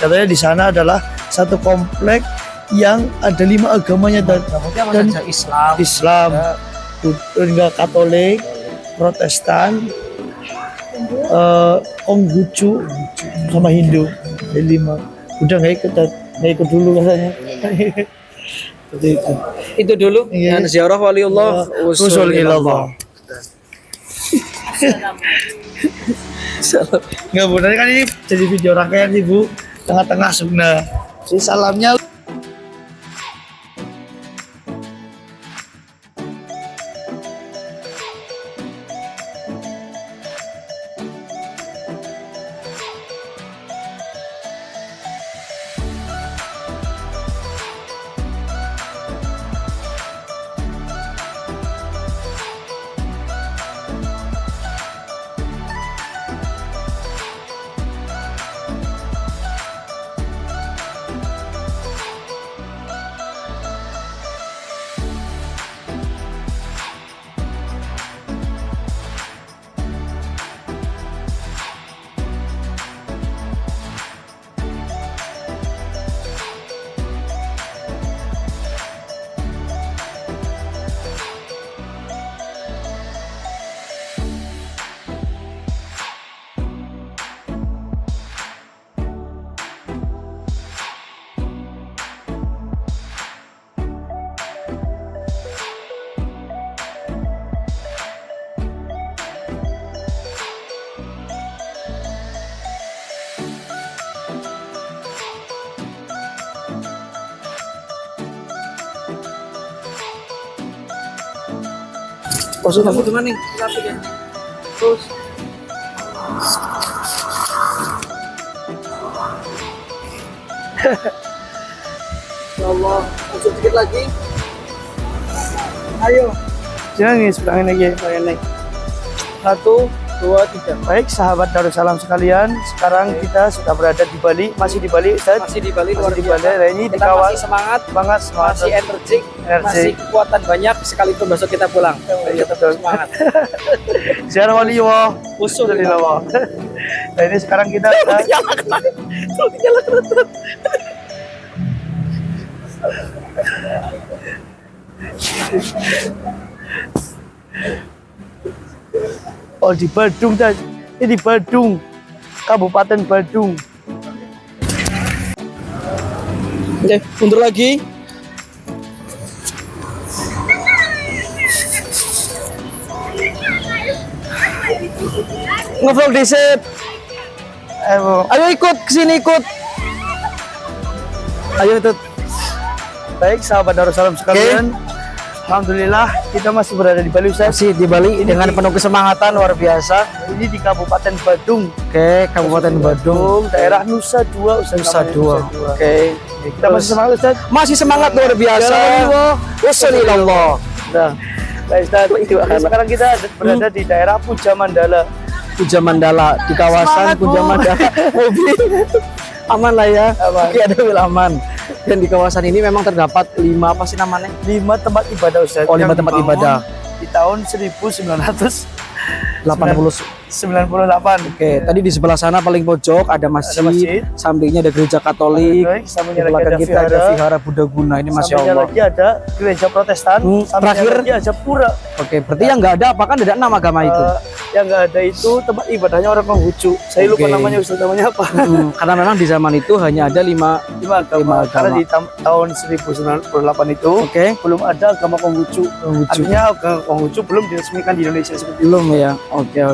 Speaker 2: Katanya di sana adalah satu komplek yang ada 5 agamanya dan Islam, hingga Katolik, Protestan, Konghucu sama Hindu. Ada 5. Udah nggak ikut dulu katanya. Seperti itu.
Speaker 1: Itu dulu.
Speaker 2: Iya.
Speaker 1: Dan ziarah waliullah
Speaker 2: Usul ilallah. Nggak benar kan ini jadi video rangkaian sih Bu, tengah-tengah sunnah. Jadi salamnya
Speaker 1: Maksud kamu gimana nih? Terus ya Allah, masuk sedikit lagi. Ayo.
Speaker 2: jangan nih sebelahnya lagi.
Speaker 1: Naik. 1, 2, 3.
Speaker 2: Baik sahabat Darussalam sekalian, sekarang kita sudah berada di Bali, masih di Bali Ustaz.
Speaker 1: Masih di Bali, luar
Speaker 2: Masih di Bali.
Speaker 1: biasa.
Speaker 2: Nah, ini di
Speaker 1: Kita
Speaker 2: kawasan
Speaker 1: masih semangat,
Speaker 2: semangat,
Speaker 1: masih energik, masih kekuatan banyak sekalipun besok kita pulang.
Speaker 2: Iya,
Speaker 1: Tetap
Speaker 2: betul.
Speaker 1: semangat.
Speaker 2: Ziarah waliullah.
Speaker 1: Usul
Speaker 2: Alhamdulillah. Nah ini sekarang kita oh di Badung tadi. Ini di Badung, Kabupaten Badung.
Speaker 1: Oke, mundur lagi. Ngevlog di sip. Ayo ikut kesini ikut. Ayo ikut.
Speaker 2: Baik sahabat Darussalam sekalian, alhamdulillah kita masih berada di Bali Ustaz.
Speaker 1: Masih di Bali dengan penuh kesemangatan luar biasa.
Speaker 2: Ini di Kabupaten Badung.
Speaker 1: Oke, Kabupaten Badung,
Speaker 2: daerah Nusa Dua Ustaz.
Speaker 1: Nusa Dua. Oke.
Speaker 2: Kita masih semangat Ustaz.
Speaker 1: Masih semangat luar biasa. Wassalamualaikum.
Speaker 2: Nah, baik Ustaz. Jadi sekarang kita berada di daerah Puja Mandala.
Speaker 1: Puja Mandala di kawasan
Speaker 2: Semangat,
Speaker 1: Puja
Speaker 2: Bu.
Speaker 1: Mandala. Mobil aman lah ya.
Speaker 2: Aman.
Speaker 1: Oke, ada mobil aman. Dan di kawasan ini memang terdapat 5 apa sih namanya?
Speaker 2: 5 tempat ibadah Ustaz.
Speaker 1: Oh, 5
Speaker 2: yang
Speaker 1: tempat
Speaker 2: dibangun
Speaker 1: ibadah.
Speaker 2: Di tahun 1998.
Speaker 1: 80. Oke, tadi di sebelah sana paling pojok ada masjid, sampingnya ada gereja Katolik, di
Speaker 2: sampingnya lagi
Speaker 1: belakang
Speaker 2: ada
Speaker 1: kita ada
Speaker 2: vihara.
Speaker 1: vihara Buddha Guna. Ini masya
Speaker 2: Sampingnya
Speaker 1: Allah.
Speaker 2: lagi ada gereja Protestan. Sampingnya
Speaker 1: terakhir
Speaker 2: lagi ada pura.
Speaker 1: Oke, berarti yang nggak ada apa kan ada 6 agama itu?
Speaker 2: Yang nggak ada itu tempat ibadahnya orang Konghucu. Saya lupa
Speaker 1: Oke.
Speaker 2: namanya Ustaz, namanya apa?
Speaker 1: Karena memang di zaman itu hanya ada 5
Speaker 2: agama. Karena di tahun 1998 itu belum ada agama Konghucu. Artinya agama Konghucu belum diresmikan di Indonesia seperti itu.
Speaker 1: Belum ya. Oke.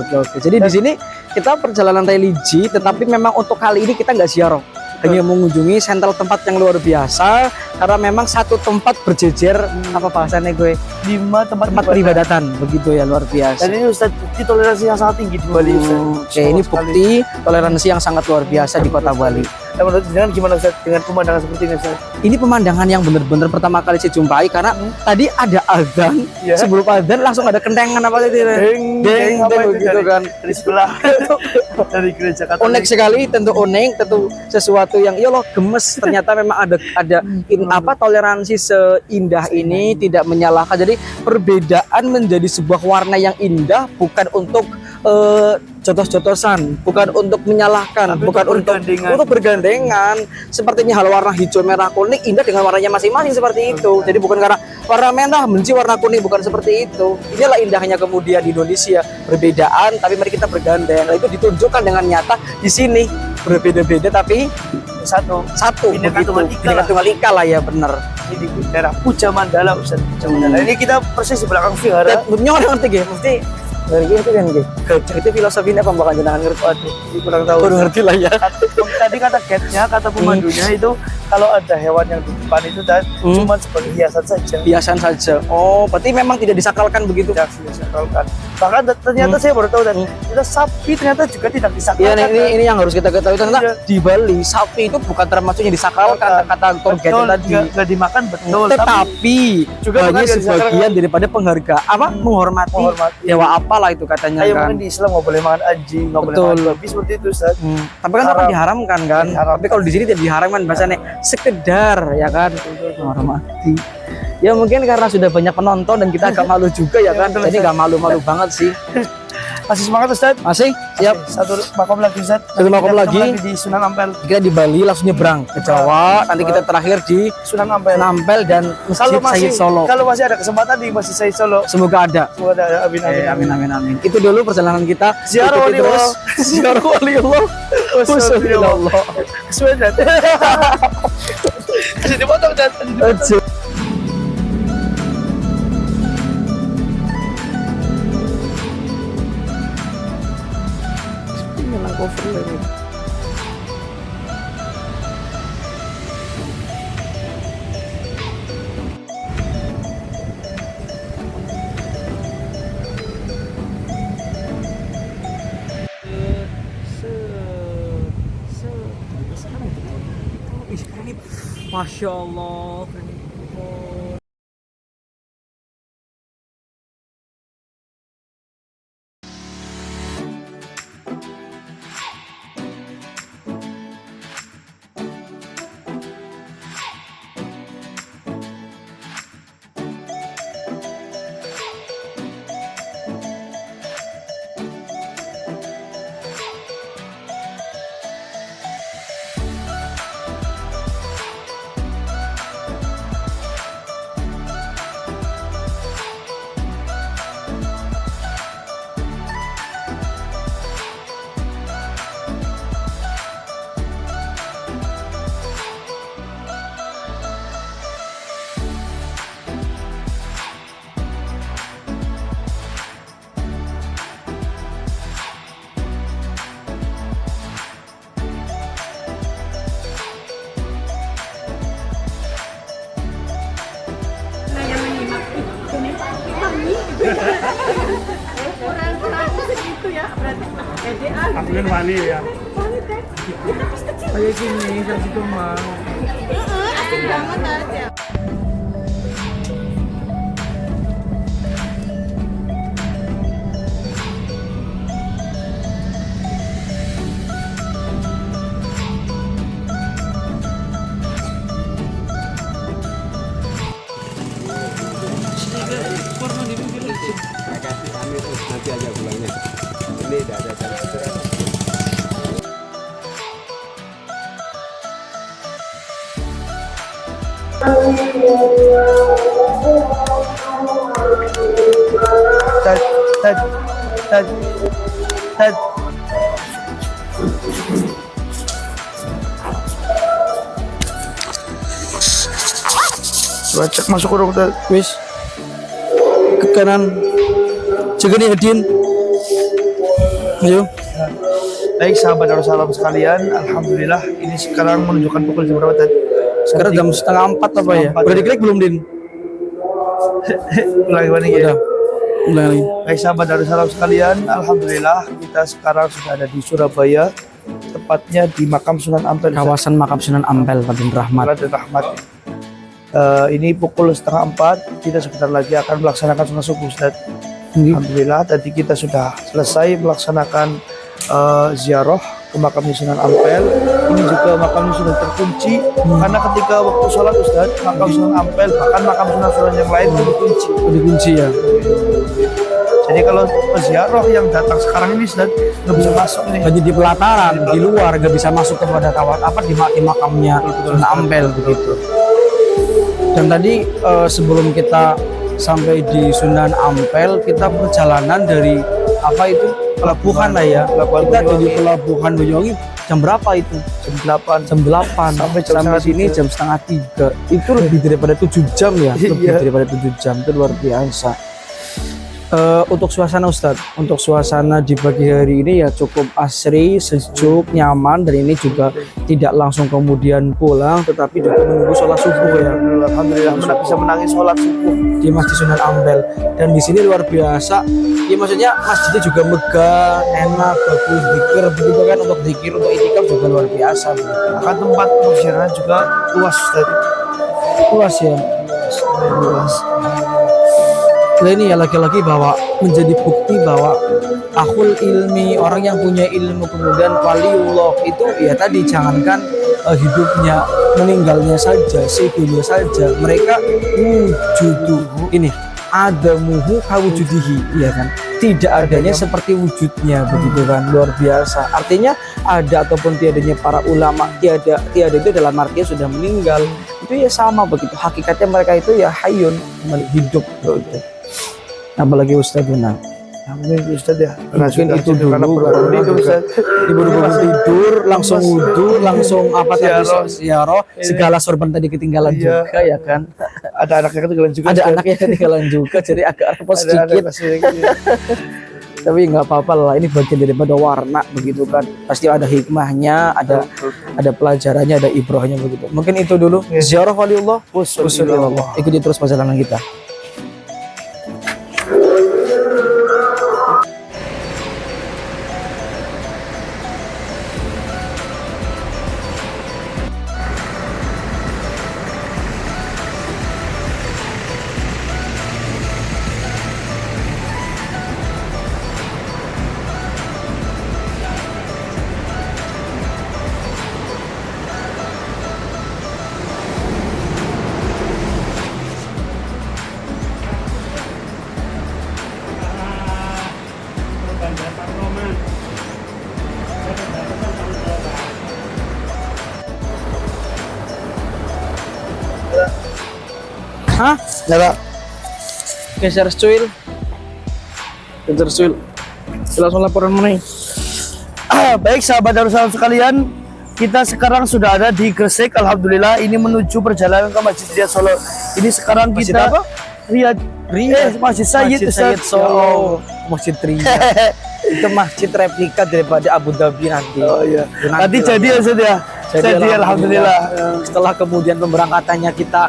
Speaker 1: Jadi di sini kita perjalanan religi, tetapi memang untuk kali ini kita nggak ziarah. Hanya mengunjungi sentral tempat yang luar biasa karena memang satu tempat berjejer apa bahasanya gue
Speaker 2: 5 tempat
Speaker 1: peribadatan begitu ya, luar biasa.
Speaker 2: Dan ini Ustaz, bukti toleransi yang sangat tinggi di Bali Ustaz.
Speaker 1: Oke, ini bukti toleransi yang sangat luar biasa di kota Bali.
Speaker 2: Menurut jenengan gimana Ustaz dengan pemandangan seperti ini Ustaz?
Speaker 1: Ini pemandangan yang benar-benar pertama kali saya jumpai karena tadi ada azan,
Speaker 2: Ya.
Speaker 1: sebelum azan langsung ada kentengan apa itu? Deng
Speaker 2: apa itu
Speaker 1: begitu kan.
Speaker 2: dari sebelah dari gereja Katolik.
Speaker 1: Unik sekali, tentu unik, tentu sesuatu yang ya Allah gemes. Ternyata memang ada toleransi seindah ini, tidak menyalahkan. Jadi perbedaan menjadi sebuah warna yang indah, bukan untuk jotos-jotosan, bukan untuk menyalahkan,
Speaker 2: tapi
Speaker 1: bukan untuk bergandengan. Sepertinya hal warna hijau, merah, kuning indah dengan warnanya masing-masing seperti itu. Jadi bukan karena warna merah benci warna kuning, bukan seperti itu. Inilah indahnya kemudian di Indonesia, perbedaan tapi mari kita bergandeng. Nah, itu ditunjukkan dengan nyata di sini, berbeda-beda tapi satu
Speaker 2: Bineka Tunggal Ika
Speaker 1: Bineka Tunggal Ika lah ya, bener.
Speaker 2: Ini di daerah Puja Mandala Ustaz. Puja Mandala. Ini kita persis di belakang vihara.
Speaker 1: Tentunya orang ngerti ya, mesti dari itu kan itu filosofinya apa bakal jenengan ngerti? Aduh,
Speaker 2: Kurang tahu.
Speaker 1: baru ngerti lah ya.
Speaker 2: Tadi kata guide-nya, kata pemandunya itu kalau ada hewan yang di depan itu dan cuma sebagai hiasan saja.
Speaker 1: Hiasan saja. Oh, berarti memang tidak disakralkan begitu.
Speaker 2: Tidak disakralkan. Bahkan ternyata saya baru tahu dan kita sapi ternyata juga tidak
Speaker 1: Iya,
Speaker 2: disakralkan.
Speaker 1: ini yang harus kita ketahui ternyata di Bali sapi itu bukan termasuk yang disakralkan kata tour guide tadi.
Speaker 2: Nggak dimakan betul.
Speaker 1: Tetapi
Speaker 2: juga
Speaker 1: hanya
Speaker 2: bukan
Speaker 1: sebagian daripada penghargaan menghormati dewa apalah itu katanya
Speaker 2: Kayak
Speaker 1: kan.
Speaker 2: mungkin di Islam nggak boleh makan anjing, nggak boleh makan babi seperti itu Ustaz.
Speaker 1: Tapi kan apa diharamkan kan? Tapi kalau di sini tidak diharamkan, bahasanya sekedar ya kan menghormati. Ya mungkin karena sudah banyak penonton dan kita agak malu juga ya kan. Jadi nggak malu-malu banget sih.
Speaker 2: Masih semangat Ustaz?
Speaker 1: Masih? Siap.
Speaker 2: Satu makom lagi Ustaz.
Speaker 1: Satu makom
Speaker 2: Kita
Speaker 1: lagi.
Speaker 2: ketemu di Sunan Ampel.
Speaker 1: Kita di Bali langsung nyebrang ke Jawa. Nanti kita terakhir di
Speaker 2: Sunan Ampel.
Speaker 1: dan Masjid Sayyid Solo.
Speaker 2: Kalau masih ada kesempatan di Masjid Sayyid Solo,
Speaker 1: Semoga ada.
Speaker 2: semoga ada. Amin amin
Speaker 1: Amin amin amin. Itu dulu perjalanan kita.
Speaker 2: Ziarah
Speaker 1: Ikuti
Speaker 2: wali
Speaker 1: terus.
Speaker 2: Allah.
Speaker 1: Ziarah wali Allah. Wassalamualaikum.
Speaker 2: Sudah. Kasih dipotong dan.
Speaker 1: Masya Allah.
Speaker 3: Aku kan wani ya.
Speaker 2: Kayak gini, kayak gitu mah.
Speaker 5: Asik banget aja.
Speaker 8: Kasih kami tuh nanti aja pulangnya. Ini tidak ada cara istirahat.
Speaker 2: Tad, tad, tad, tad. Coba cek masuk kurung Tad.
Speaker 1: Wis. Ke kanan. Jaga nih Edin. Ayo.
Speaker 2: Baik sahabat Darussalam sekalian, alhamdulillah ini sekarang menunjukkan pukul jam berapa Tad?
Speaker 1: Sekarang jam 3:30 apa ya?
Speaker 2: 3:30.
Speaker 1: Udah diklik belum, Din?
Speaker 2: Lagi mana ya?
Speaker 1: Udah. Udah lagi.
Speaker 2: Baik sahabat Darussalam sekalian, alhamdulillah kita sekarang sudah ada di Surabaya, tepatnya di Makam Sunan Ampel.
Speaker 1: Kawasan Makam Sunan Ampel, Raden Rahmat.
Speaker 2: Raden Rahmat. Ini pukul 3:30, kita sebentar lagi akan melaksanakan sholat subuh, Ustaz. Alhamdulillah tadi kita sudah selesai melaksanakan ziarah ke makamnya Sunan Ampel. Ini juga makamnya sudah terkunci karena ketika waktu sholat, Ustaz, makam Sunan Ampel bahkan makam Sunan yang lain itu dikunci.
Speaker 1: Dikunci ya.
Speaker 2: Jadi kalau peziarah yang datang sekarang ini, Ustaz, nggak bisa masuk nih.
Speaker 1: Lagi di pelataran, di luar, nggak bisa masuk kepada di makamnya Sunan Ampel begitu. Dan tadi sebelum kita sampai di Sunan Ampel, kita perjalanan dari apa itu pelabuhan lah ya. Kita dari pelabuhan Banyuwangi jam berapa itu?
Speaker 2: Jam 8.
Speaker 1: Jam 8 sampai sini jam 2:30. Itu lebih daripada 7 jam ya. Lebih daripada 7 jam, itu luar biasa. Untuk suasana Ustadz, untuk suasana di pagi hari ini ya cukup asri, sejuk, nyaman, dan ini juga tidak langsung kemudian pulang, tetapi juga menunggu sholat subuh ya.
Speaker 2: Alhamdulillah bisa menangis sholat subuh
Speaker 1: di Masjid Sunan Ampel, dan di sini luar biasa. Ya maksudnya masjidnya juga megah, enak, bagus, zikir begitu kan, untuk zikir, untuk itikaf juga luar biasa.
Speaker 2: Akan tempat peziarahan juga luas, Ustadz.
Speaker 1: Luas ya. Luas. Nah ini ya lagi-lagi bahwa menjadi bukti bahwa akhul ilmi, orang yang punya ilmu kemudian waliullah itu ya tadi jangankan hidupnya, meninggalnya saja, sedunia saja, mereka wujudu ini adamuhu kawujudihi, ya kan, tidak adanya seperti wujudnya begitu kan, luar biasa. Artinya ada ataupun tiadanya para ulama, tiada itu dalam artinya sudah meninggal, itu ya sama begitu, hakikatnya mereka itu ya hayyun, hidup begitu. Apalagi Ustadz Guna.
Speaker 2: Mungkin Ustadz ya.
Speaker 1: Mungkin itu dulu baru tidur, langsung wudhu, langsung apa tadi ziarah, segala sorban tadi ketinggalan juga ya kan.
Speaker 2: Ada anaknya ketinggalan juga.
Speaker 1: Ada anaknya ketinggalan juga, jadi agak repot sedikit. Tapi nggak apa-apa lah, ini bagian daripada warna begitu kan. Pasti ada hikmahnya, ada pelajarannya, ada ibrahnya begitu. Mungkin itu dulu ziarah waliullah, usulillah. Ikuti terus perjalanan kita. Hah?
Speaker 2: Nyala.
Speaker 1: Geser cuil. Langsung laporan mana?
Speaker 2: Baik sahabat Darussalam sekalian, kita sekarang sudah ada di Gresik. Alhamdulillah, ini menuju perjalanan ke Masjid Riyad Solo. Ini sekarang
Speaker 1: Masjid
Speaker 2: kita
Speaker 1: apa?
Speaker 2: Riyad Masjid Sayyid
Speaker 1: Solo. Masjid Riyad. Itu masjid replika daripada Abu Dhabi nanti.
Speaker 2: Oh iya. Nanti jadi ya Ustaz ya. Jadi alhamdulillah.
Speaker 1: Setelah kemudian pemberangkatannya kita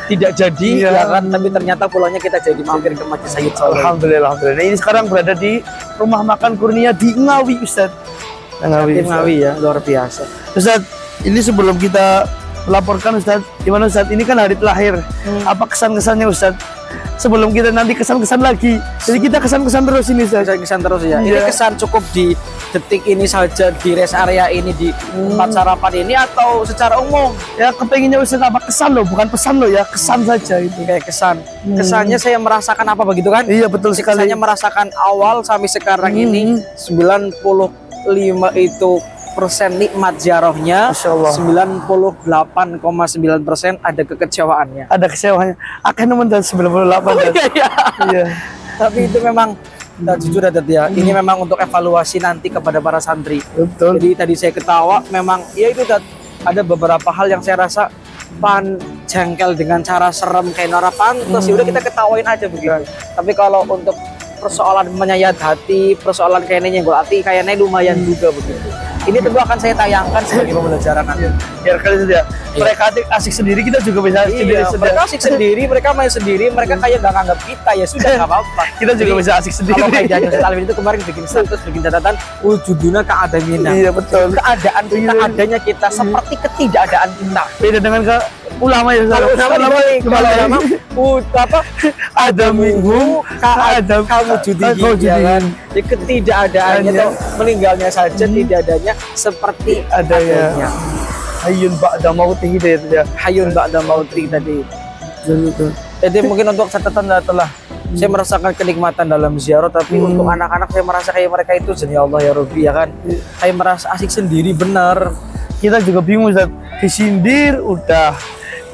Speaker 1: tidak jadi ya kan, tapi ternyata pulangnya kita jadi mampir ke Masjid Sayyid Solo.
Speaker 2: Alhamdulillah. Ini sekarang berada di rumah makan Kurnia di Ngawi, Ustaz.
Speaker 1: Ngawi ya, luar biasa.
Speaker 2: Ustaz, ini sebelum kita melaporkan Ustaz, gimana Ustaz? Ini kan hari terakhir. Apa kesan-kesannya Ustaz? Sebelum kita nanti kesan-kesan lagi. Jadi kita kesan-kesan terus ini Ustaz.
Speaker 1: Kesan terus ya. Ini kesan cukup di detik ini saja, di rest area ini, di tempat sarapan ini, atau secara umum?
Speaker 2: Ya kepenginnya Ustaz apa kesan loh, bukan pesan loh ya, kesan saja itu.
Speaker 1: Kayak kesan. Kesannya saya merasakan apa begitu kan?
Speaker 2: Iya betul sekali.
Speaker 1: Kesannya merasakan awal sampai sekarang ini 95 itu persen nikmat ziarahnya, 98,9% ada kekecewaannya.
Speaker 2: Ada kecewaannya. Akan teman dan 98.
Speaker 1: Iya. Tapi itu memang jujur aja ya. Ini memang untuk evaluasi nanti kepada para santri.
Speaker 2: Betul.
Speaker 1: Jadi tadi saya ketawa, memang ya itu ada beberapa hal yang saya rasa jengkel dengan cara serem kayak Nora pantas. Ya udah kita ketawain aja begitu. Tapi kalau untuk persoalan menyayat hati, persoalan kayaknya nyenggol hati, kayaknya lumayan juga begitu. Ini tentu akan saya tayangkan sebagai pembelajaran nanti.
Speaker 2: Biar kalian saja. Mereka asik sendiri, kita juga bisa asik sendiri.
Speaker 1: Iya, mereka asik sendiri, mereka main sendiri, mereka kayak gak nganggap kita, ya sudah gak apa-apa.
Speaker 2: Kita juga bisa asik sendiri.
Speaker 1: Kalau kayak Daniel Alvin itu kemarin bikin status, bikin catatan, wujuduna keadamina.
Speaker 2: Iya betul.
Speaker 1: Keadaan kita, adanya kita seperti ketidakadaan kita.
Speaker 2: Beda dengan ulama ya.
Speaker 1: Kalau ulama apa?
Speaker 2: Ada minggu,
Speaker 1: kamu judi jangan. Ya, ketidakadaannya atau meninggalnya saja, tidak adanya seperti adanya.
Speaker 2: Hayun ba'da mautih itu ya.
Speaker 1: Hayun ba'da mautih tadi.
Speaker 2: Betul.
Speaker 1: Jadi mungkin untuk catatan data lah. Saya merasakan kenikmatan dalam ziarah, tapi untuk anak-anak saya merasa kayak mereka itu ya Allah ya Rabbi ya kan. Kayak merasa asik sendiri benar.
Speaker 2: Kita juga bingung Ustaz. Disindir udah,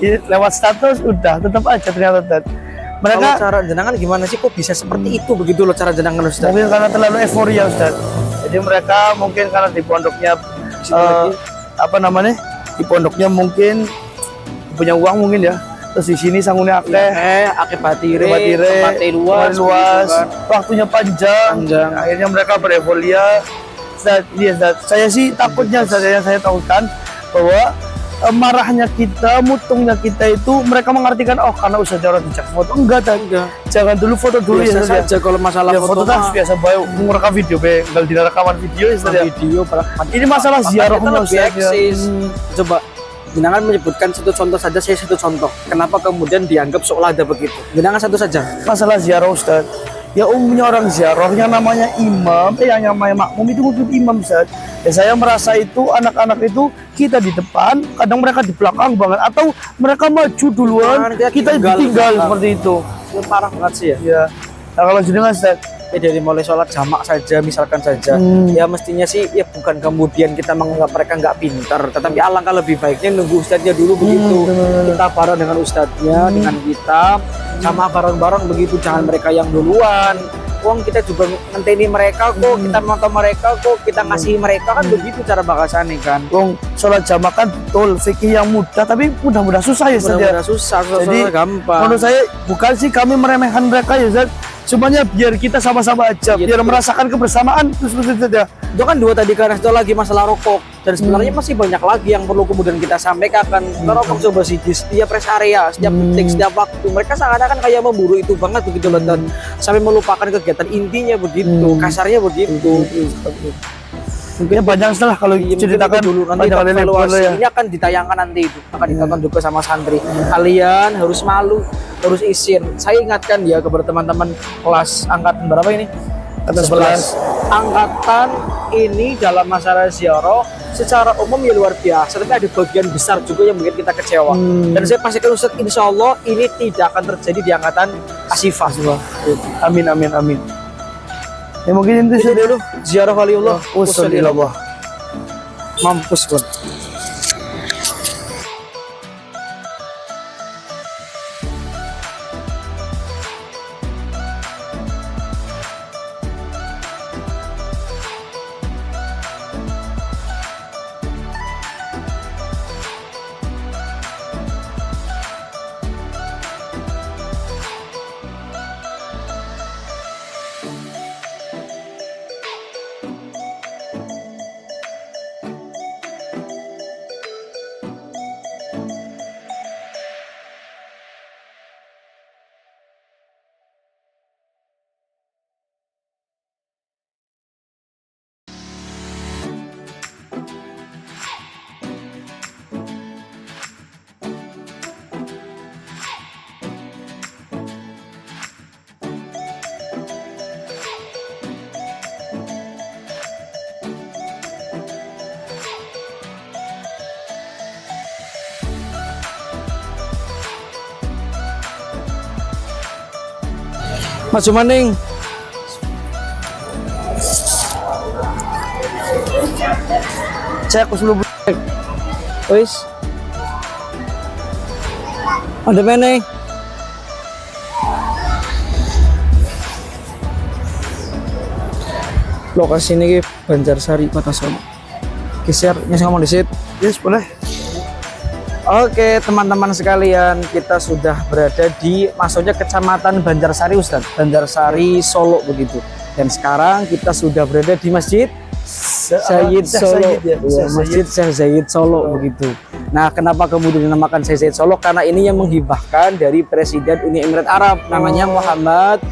Speaker 2: lewat status udah, tetap aja ternyata Ustaz. Mereka
Speaker 1: Kalau cara jenengan gimana sih, kok bisa seperti itu begitu loh cara jenengan Ustaz?
Speaker 2: Mungkin karena terlalu euforia Ustaz. Jadi mereka mungkin karena di pondoknya apa namanya? Di pondoknya mungkin punya uang mungkin ya. Terus di sini sanggulnya
Speaker 1: akeh batire, tempatnya luas,
Speaker 2: kan. Waktunya panjang. Akhirnya mereka berevolia. Saya sih takutnya, saya takutkan bahwa marahnya kita, mutungnya kita itu mereka mengartikan karena usaha jarak dicek foto. Enggak. Jangan dulu foto dulu
Speaker 1: biasa ya saja kalau masalah
Speaker 2: foto biasa baik merekam video enggak tidak rekaman video ya
Speaker 1: video.
Speaker 2: Ini masalah ziarahnya Ustaz.
Speaker 1: Coba jenengan menyebutkan satu contoh saja, saya satu contoh. Kenapa kemudian dianggap seolah ada begitu? Jenengan satu saja.
Speaker 2: Masalah ziarah Ustaz. Ya umumnya orang ziarah yang namanya imam, yang namanya makmum itu wujud imam Ustaz. Ya saya merasa itu anak-anak itu kita di depan, kadang mereka di belakang banget, atau mereka maju duluan, kita ditinggal seperti itu.
Speaker 1: Parah banget sih ya.
Speaker 2: Ya. Nah kalau jenengan Ustaz,
Speaker 1: dari mulai sholat jamak saja misalkan saja, ya mestinya sih ya bukan kemudian kita menganggap mereka nggak pintar, tetapi alangkah lebih baiknya nunggu ustadznya dulu begitu. Kita bareng dengan ustadznya, dengan kita sama bareng-bareng begitu, jangan mereka yang duluan. Wong kita juga ngenteni mereka kok, kita nonton mereka kok, kita ngasih mereka kan begitu cara bahasanya kan.
Speaker 2: Wong sholat jamak kan betul fikih yang mudah, tapi mudah-mudah susah ya Ustaz.
Speaker 1: Mudah-mudah susah, jadi gampang.
Speaker 2: Menurut saya bukan sih kami meremehkan mereka ya Ustaz. Semuanya biar kita sama-sama aja, biar merasakan kebersamaan terus saja.
Speaker 1: Itu kan dua tadi, karena itu lagi masalah rokok, dan sebenarnya masih banyak lagi yang perlu kemudian kita sampaikan. Rokok coba sih di setiap rest area, setiap detik, setiap waktu mereka seakan-akan kayak memburu itu banget begitu loh, dan sampai melupakan kegiatan intinya begitu, kasarnya begitu.
Speaker 2: Mungkin banyak setelah kalau ceritakan
Speaker 1: dulu nanti evaluasi ini akan ditayangkan nanti, itu akan ditonton juga sama santri. Kalian harus malu, harus izin. Saya ingatkan ya kepada teman-teman kelas angkatan berapa ini? 11. Angkatan ini dalam masalah ziarah secara umum ya luar biasa, tapi ada bagian besar juga yang bikin kita kecewa. Dan saya pastikan Ustaz, insya Allah ini tidak akan terjadi di angkatan Asifah semua.
Speaker 2: Amin. Ya mungkin itu
Speaker 1: dulu ziarah waliullah
Speaker 2: usulillah.
Speaker 1: Mampus pun. Maju maning.
Speaker 2: Cek usul
Speaker 1: wis. Ada meneh. Lokasi ini Banjarsari, Kota Solo. Geser, ngomong di situ.
Speaker 2: Yes, boleh.
Speaker 1: Oke teman-teman sekalian, kita sudah berada di maksudnya Kecamatan Banjarsari Ustadz, Banjarsari Solo begitu. Dan sekarang kita sudah berada di Masjid Syekh Solo,
Speaker 2: ya?
Speaker 1: ya, Masjid Syekh Zayed Solo begitu. Nah, kenapa kemudian dinamakan Syekh Zayed Solo? Karena ini yang menghibahkan dari Presiden Uni Emirat Arab, namanya Muhammad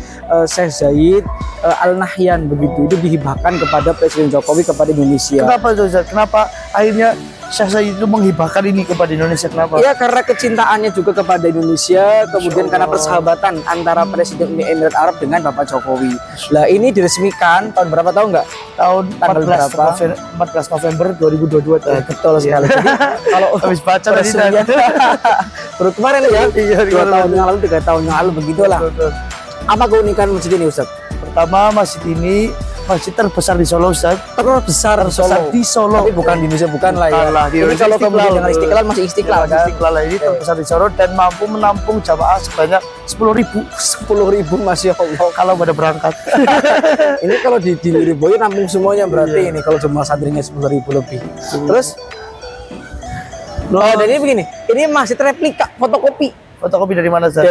Speaker 1: Syekh Zayed Al Nahyan begitu. Itu dihibahkan kepada Presiden Jokowi kepada Indonesia.
Speaker 2: Kenapa tuh Ustaz? Kenapa akhirnya Syekh Zayed itu menghibahkan ini kepada Indonesia? Kenapa?
Speaker 1: Ya karena kecintaannya juga kepada Indonesia, kemudian karena persahabatan antara Presiden Uni Emirat Arab dengan Bapak Jokowi. Lah ini diresmikan tahun berapa, tahu nggak?
Speaker 2: Tahun
Speaker 1: Tanggal berapa?
Speaker 2: 14 November 2022.
Speaker 1: Betul sekali. Jadi, kalau
Speaker 2: habis baca tadi
Speaker 1: resminya baru kemarin ya,
Speaker 2: Iya,
Speaker 1: 2 tahun yang lalu, 3 tahun yang lalu begitulah. Apa keunikan masjid ini, Ustaz?
Speaker 2: Pertama, masjid ini masjid terbesar di Solo, Ustaz.
Speaker 1: Terbesar
Speaker 2: di Solo.
Speaker 1: Tapi bukan di Indonesia, bukan lah ya.
Speaker 2: Bukanlah, di
Speaker 1: Ini
Speaker 2: Indonesia
Speaker 1: kalau kemudian
Speaker 2: Istiqlal.
Speaker 1: dengan Istiqlal masih Istiqlal kan?
Speaker 2: Istiqlal ini terbesar di Solo dan mampu menampung jamaah sebanyak 10.000.
Speaker 1: 10.000, Masya Allah.
Speaker 2: Kalau pada berangkat.
Speaker 1: Ini kalau di Liriboyo nampung semuanya berarti ini kalau jumlah santrinya 10.000 lebih. Terus dan ini begini, ini masjid replika fotokopi
Speaker 2: Fotokopi dari mana, Ustaz?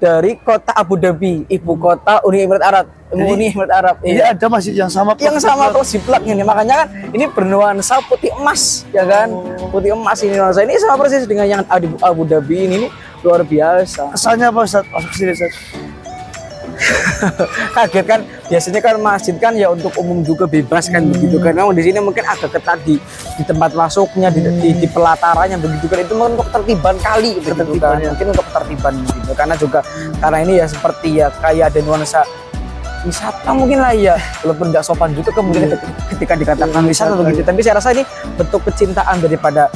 Speaker 1: dari kota Abu Dhabi, ibu kota Uni Emirat Arab. Uni Emirat Arab.
Speaker 2: Ini ada masjid yang sama
Speaker 1: kalau ziplak ini. Makanya kan ini bernuansa putih emas, ya kan? Putih emas ini nuansa ini sama persis dengan yang di Abu Dhabi ini luar biasa.
Speaker 2: Kesannya apa, Ustaz? Masuk sini, Ustaz.
Speaker 1: Kaget kan, biasanya kan masjid kan ya untuk umum juga bebas kan begitu kan. Memang di sini mungkin agak ketat di tempat masuknya, di pelatarannya begitu kan. Itu mungkin untuk tertiban kali begitu kan. Mungkin untuk tertiban gitu. Karena juga karena ini ya seperti ya kayak ada nuansa wisata mungkin lah ya, walaupun nggak sopan juga kemudian ketika dikatakan wisata begitu. Tapi saya rasa ini bentuk kecintaan daripada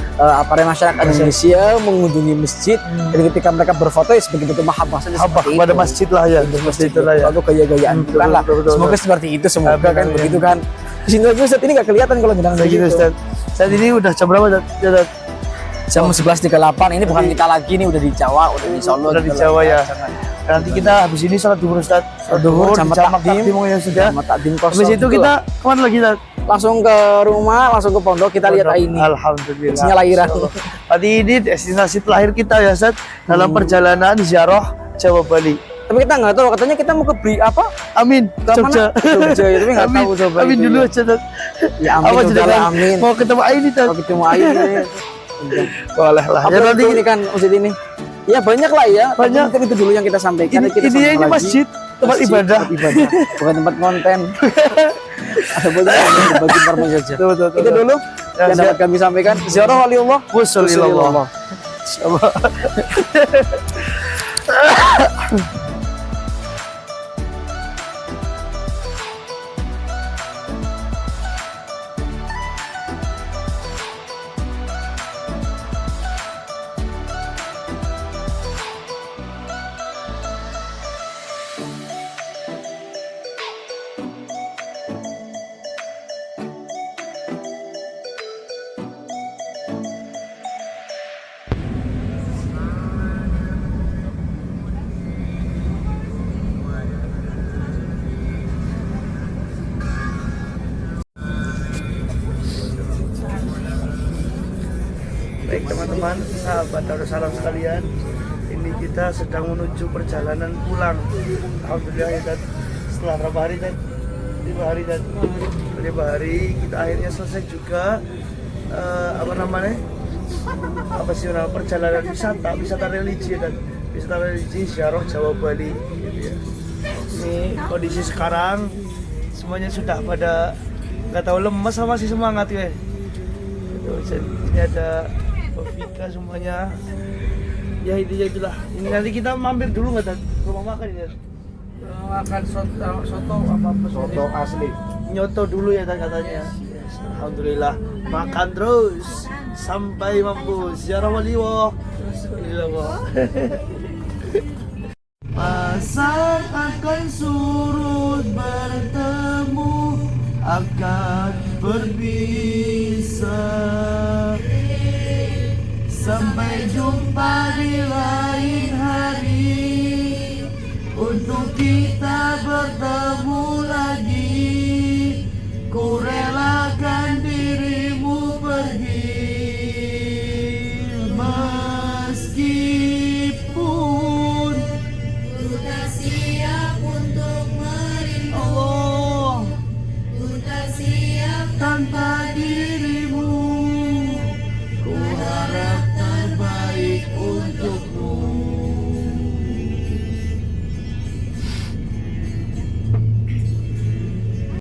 Speaker 1: para masyarakat Indonesia mengunjungi masjid, dan ketika mereka berfoto ya sebagai bentuk mahabbah
Speaker 2: Kepada masjid lah ya, masjid itu lah ya.
Speaker 1: Atau gaya-gayaan bukan lah. Semoga seperti itu, semoga kan begitu kan. Di sini lagi Ustaz, ini nggak kelihatan kalau bintang
Speaker 2: Begitu, Ustaz. Saat ini udah jam berapa, Ustaz?
Speaker 1: Jam 11.38. Ini bukan kita lagi, ini udah di Jawa, udah di Solo,
Speaker 2: udah di Jawa ya. Nanti kita habis ini sholat duhur, Ustaz.
Speaker 1: Sholat duhur, jamak takdim
Speaker 2: ya sudah.
Speaker 1: Jamak takdim kosong.
Speaker 2: Habis itu kita kemana lagi, Ustaz?
Speaker 1: Langsung ke rumah, langsung ke pondok, kita lihat ini.
Speaker 2: Alhamdulillah.
Speaker 1: Isinya lahiran.
Speaker 2: Tadi ini destinasi terakhir kita ya, Ustaz, dalam perjalanan ziarah Jawa Bali.
Speaker 1: Tapi kita nggak tahu, katanya kita mau ke apa?
Speaker 2: Amin.
Speaker 1: Jogja. Jogja ya, tapi nggak tahu coba.
Speaker 2: Amin dulu aja, Ustaz.
Speaker 1: Ya amin, udah amin.
Speaker 2: Mau ketemu Aini, Ustaz.
Speaker 1: Mau ketemu Aini.
Speaker 2: Boleh lah.
Speaker 1: Ya nanti ini kan masjid ini. Ya banyak lah ya.
Speaker 2: Banyak.
Speaker 1: Mungkin itu dulu yang kita sampaikan.
Speaker 2: Ini masjid, tempat ibadah.
Speaker 1: Bukan tempat konten. Ada banyak bagi informasi saja. Itu dulu yang dapat kami sampaikan. Ziarah waliullah.
Speaker 2: Wassallallahu. Baik teman-teman, sahabat Darussalam sekalian, ini kita sedang menuju perjalanan pulang. Alhamdulillah ya, Dad. Setelah berapa hari, Dad? 5 hari, Dad. 5 hari kita akhirnya selesai juga perjalanan wisata religi, Dad. Wisata religi ziarah Jawa Bali gitu ya. Ini kondisi sekarang semuanya sudah pada nggak tahu lemes sama masih semangat ya. Ini ada Vika semuanya. Ya itulah. Ini nanti kita mampir dulu nggak, Dad? Rumah makan ya. Makan soto apa? Soto asli. Nyoto dulu ya, Dad, katanya. Yes, alhamdulillah. Makan terus sampai mampu. Ziarah waliwo. Alhamdulillah. Pasar akan surut bertemu, akan berpisah. Sampai jumpa di lain hari, untuk kita bertemu lagi.